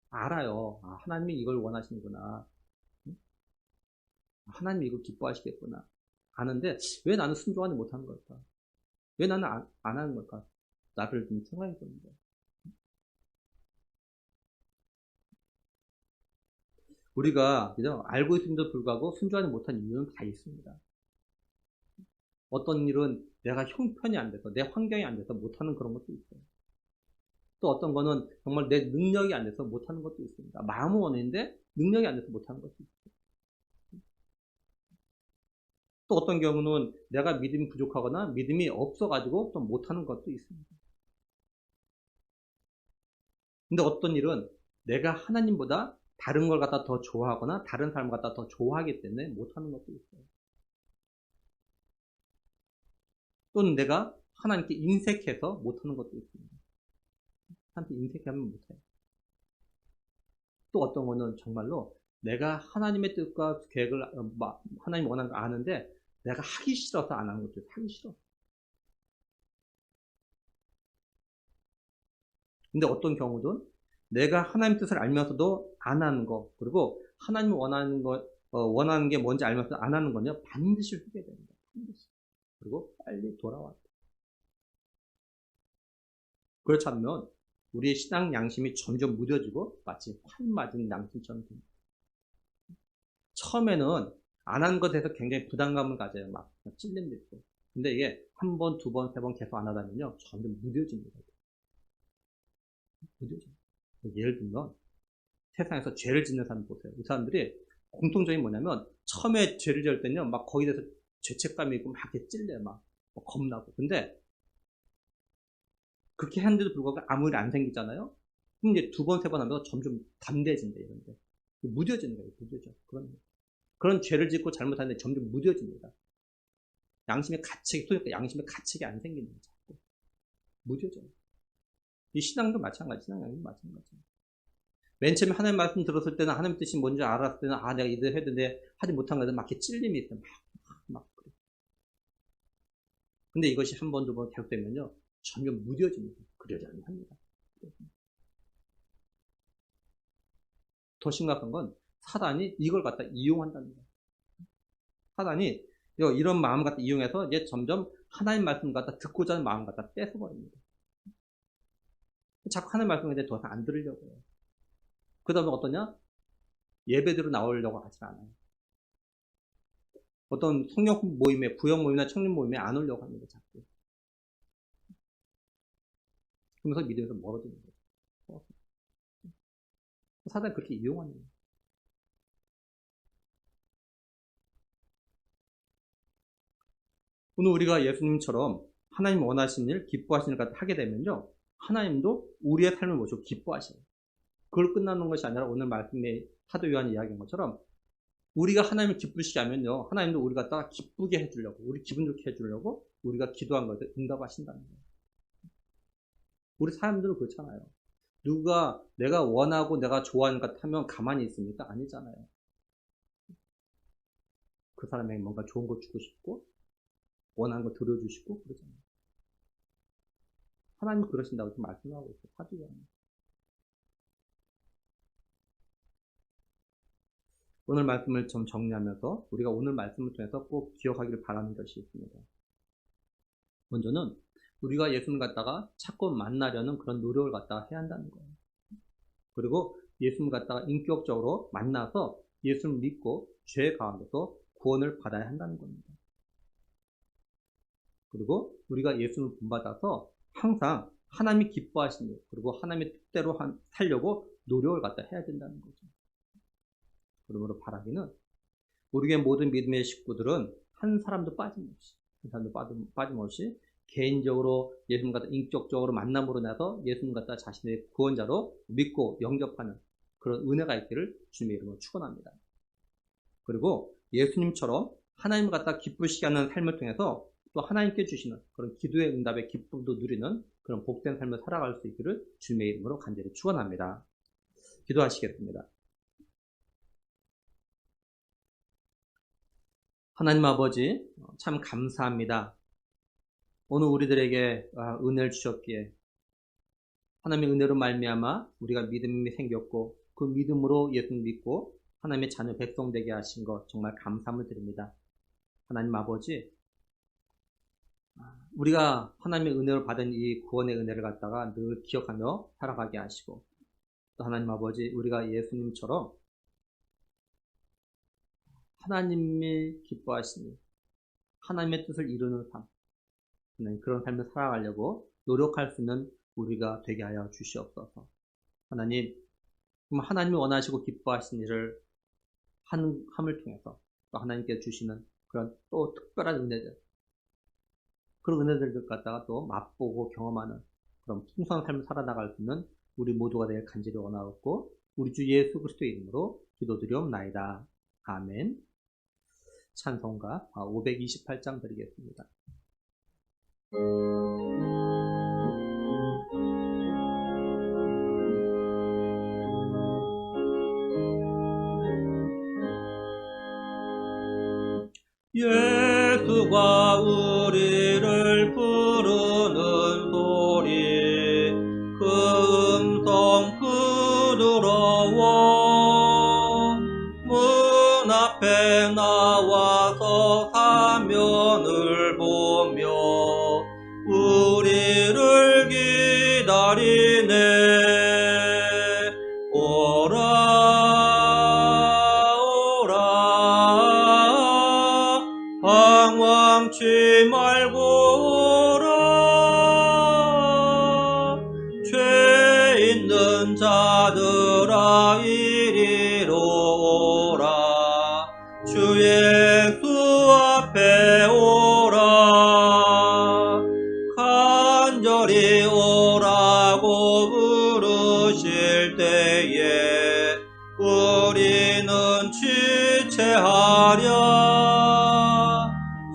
알아요. 아, 하나님이 이걸 원하시는구나. 하나님이 이걸 기뻐하시겠구나. 아는데 왜 나는 순종하지 못하는 걸까? 왜 나는 안 하는 걸까? 나를 좀 생각해 보는 거예요. 우리가 그죠? 알고 있음에도 불구하고 순종하지 못한 이유는 다 있습니다. 어떤 일은 내가 형편이 안 돼서 내 환경이 안 돼서 못하는 그런 것도 있어요. 또 어떤 거는 정말 내 능력이 안 돼서 못하는 것도 있습니다. 마음은 원했는데 능력이 안 돼서 못하는 것도 있어요. 또 어떤 경우는 내가 믿음이 부족하거나 믿음이 없어가지고 또 못하는 것도 있습니다. 근데 어떤 일은 내가 하나님보다 다른 걸 갖다 더 좋아하거나 다른 사람을 갖다 더 좋아하기 때문에 못하는 것도 있어요. 또는 내가 하나님께 인색해서 못하는 것도 있습니다. 하나님께 인색하면 못해요. 또 어떤 거는 정말로 내가 하나님의 뜻과 계획을 하나님 원하는 걸 아는데 내가 하기 싫어서 안 하는 것도 있어요. 하기 싫어. 근데 어떤 경우든 내가 하나님 뜻을 알면서도 안 하는 거, 그리고 하나님이 원하는 게 뭔지 알면서 안 하는 건요, 반드시 하게 됩니다. 반드시. 그리고 빨리 돌아와요. 그렇지 않으면 우리의 신앙 양심이 점점 무뎌지고 마치 활 맞은 양심처럼 됩니다. 처음에는 안 한 것에 대해서 굉장히 부담감을 가져요. 막 찔림도 있고. 근데 이게 한 번, 두 번, 세 번 계속 안 하다 보면요, 점점 무뎌집니다. 무뎌져요. 예를 들면 세상에서 죄를 짓는 사람 보세요. 이 사람들이 공통점이 뭐냐면 처음에 죄를 지을 때는요, 막 거기에 대해서 죄책감이 있고 막 이렇게 찔려요. 막 겁나고. 근데 그렇게 하는데도 불구하고 아무 일 안 생기잖아요. 그럼 이제 두 번, 세 번 하면서 점점 담대해진다, 이런데. 무뎌지는 거예요, 무뎌져. 그런 죄를 짓고 잘못하는데 점점 무뎌집니다. 양심의 가책이, 그러니까 양심의 가책이 안 생기는 거죠. 자꾸. 무뎌져요. 이 신앙도 마찬가지, 신앙 양심도 마찬가지예요. 맨 처음에 하나님 말씀 들었을 때는 하나님 뜻이 뭔지 알았을 때는 아, 내가 이대로 해야 되는데 하지 못한 거에서 막 이렇게 찔림이 있어요. 막 그래. 근데 이것이 한 번, 두 번 계속되면요, 점점 무뎌집니다. 그러려니 합니다. 더 심각한 건 사단이 이걸 갖다 이용한다는 거예요. 사단이 이런 마음 갖다 이용해서 이제 점점 하나님 말씀 갖다 듣고자 하는 마음 갖다 뺏어버립니다. 자꾸 하나님 말씀을 이제 더 이상 안 들으려고 해요. 그 다음에 어떠냐? 예배대로 나오려고 하지 않아요. 어떤 성령 모임에, 부영 모임이나 청년 모임에 안 오려고 합니다. 자꾸. 그러면서 믿음에서 멀어지는 거예요. 사단이 그렇게 이용하는 거예요. 오늘 우리가 예수님처럼 하나님 원하시는 일, 기뻐하시는 일 하게 되면요, 하나님도 우리의 삶을 보시고 기뻐하셔요. 그걸 끝나는 것이 아니라 오늘 말씀에 사도 요한이 이야기한 것처럼 우리가 하나님을 기쁘시게 하면요, 하나님도 우리 갖다가 기쁘게 해주려고, 우리 기분 좋게 해주려고 우리가 기도한 것에 응답하신다는 거예요. 우리 사람들은 그렇잖아요. 누가 내가 원하고 내가 좋아하는 것 같으면 가만히 있습니까? 아니잖아요. 그 사람에게 뭔가 좋은 거 주고 싶고 원하는 거 들어주시고 그러잖아요. 하나님은 그러신다고 말씀하고 있어요. 사도 요한이. 오늘 말씀을 좀 정리하면서 우리가 오늘 말씀을 통해서 꼭 기억하기를 바라는 것이 있습니다. 먼저는 우리가 예수님 갖다가 찾고 만나려는 그런 노력을 갖다가 해야 한다는 거예요. 그리고 예수님 갖다가 인격적으로 만나서 예수를 믿고 죄 가운데서 구원을 받아야 한다는 겁니다. 그리고 우리가 예수를 본받아서 항상 하나님이 기뻐하시는 일, 그리고 하나님의 뜻대로 살려고 노력을 갖다 해야 된다는 거죠. 그러므로 바라기는 우리의 모든 믿음의 식구들은 한 사람도 빠짐없이 개인적으로 예수님 갖다 인격적으로 만남으로 나서 예수님 갖다 자신의 구원자로 믿고 영접하는 그런 은혜가 있기를 주님의 이름으로 축원합니다. 그리고 예수님처럼 하나님을 갖다 기쁘시게 하는 삶을 통해서 또 하나님께 주시는 그런 기도의 응답의 기쁨도 누리는 그런 복된 삶을 살아갈 수 있기를 주님의 이름으로 간절히 축원합니다. 기도하시겠습니다. 하나님 아버지, 참 감사합니다. 오늘 우리들에게 은혜를 주셨기에 하나님의 은혜로 말미암아 우리가 믿음이 생겼고 그 믿음으로 예수를 믿고 하나님의 자녀 백성 되게 하신 것 정말 감사함을 드립니다. 하나님 아버지, 우리가 하나님의 은혜를 받은 이 구원의 은혜를 갖다가 늘 기억하며 살아가게 하시고 또 하나님 아버지, 우리가 예수님처럼 하나님이 기뻐하시니 하나님의 뜻을 이루는 삶, 그런 삶을 살아가려고 노력할 수 있는 우리가 되게 하여 주시옵소서. 하나님, 하나님이 원하시고 기뻐하시는 일을 함을 통해서 또 하나님께 주시는 그런 또 특별한 은혜들, 그런 은혜들을 갖다가 또 맛보고 경험하는 그런 풍성한 삶을 살아나갈 수 있는 우리 모두가 되길 간절히 원하옵고 우리 주 예수 그리스도의 이름으로 기도드리옵나이다. 아멘. 찬송가 528장 드리겠습니다. 예수가 우리를 부르는 소리 그 음성 부드러워 문 앞에 나와서 사면을 보며 우리를 기다리네 방황치 말고 오라. 죄 있는 자들아 이리로 오라. 주 예수 앞에 오라. 간절히 오라고 부르실 때에 우리는 지체하랴.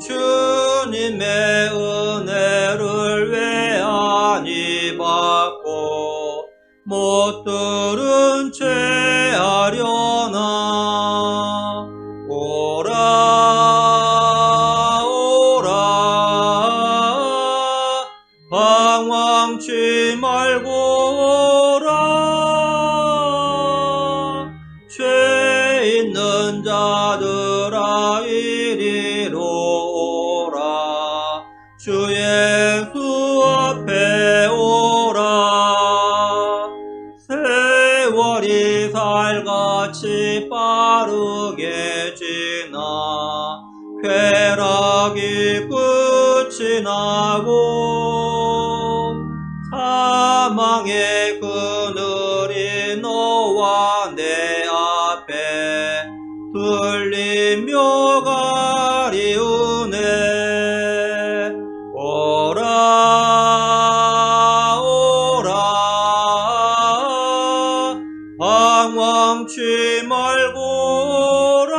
주님의 은혜를 왜 아니 받고 못 들은 채 하려나. 오라 오라. 방황치 말고 오라. 죄 있는 자들아 이리로 오라. 주 예수 앞에 오라. 세월이 살같이 빠르게 지나 쾌락이 끝이 나고 사망의 그늘이 너와 내 앞에 들리며 가리우네. 오라 오라. 방황치 말고 오라.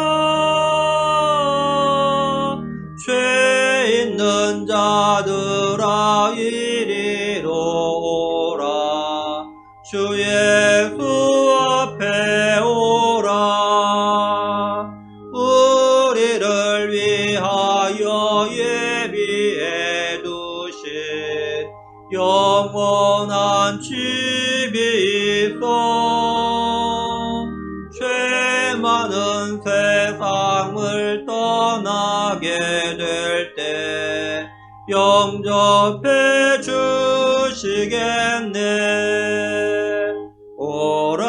죄 있는 자들아 이리로 오라. 주 예수 앞에 오라. 우리를 위하여 예비해 두신 영원한 집이 있어. 죄 많은 세상을 떠나게 될 때 영접해 주시겠네. 오라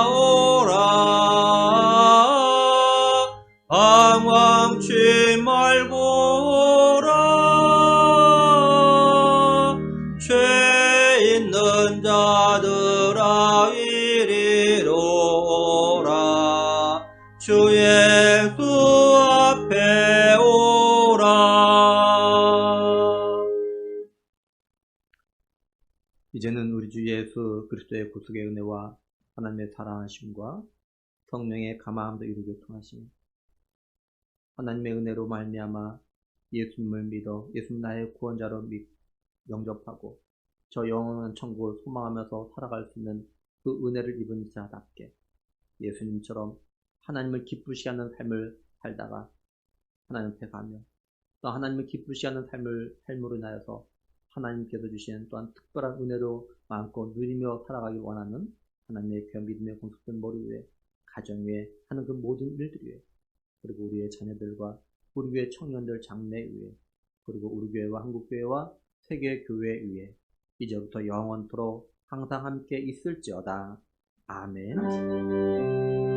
오라. 방황치 말고 오라. 죄 있는 자들아 이리로 오라. 주 예수 앞에 오라. 이제는 우리 주 예수 그리스도의 구속의 은혜와 하나님의 사랑하심과 성령의 감화함도 이루게 통하심, 하나님의 은혜로 말미암아 예수님을 믿어 예수님 나의 구원자로 영접하고 저 영원한 천국을 소망하면서 살아갈 수 있는 그 은혜를 입은 자답게 예수님처럼 하나님을 기쁘시게 하는 삶을 살다가 하나님 앞에 가며 또 하나님을 기쁘시게 하는 삶으로 인하여서 하나님께서 주시는 또한 특별한 은혜로 마음껏 누리며 살아가기 원하는 하나님의 귀한 믿음의 공속된 머리 위에, 가정 위에 하는 그 모든 일들 위에, 그리고 우리의 자녀들과 우리 교회 청년들 장래 위에, 그리고 우리 교회와 한국교회와 세계 교회 위에 이제부터 영원토록 항상 함께 있을지어다. 아멘.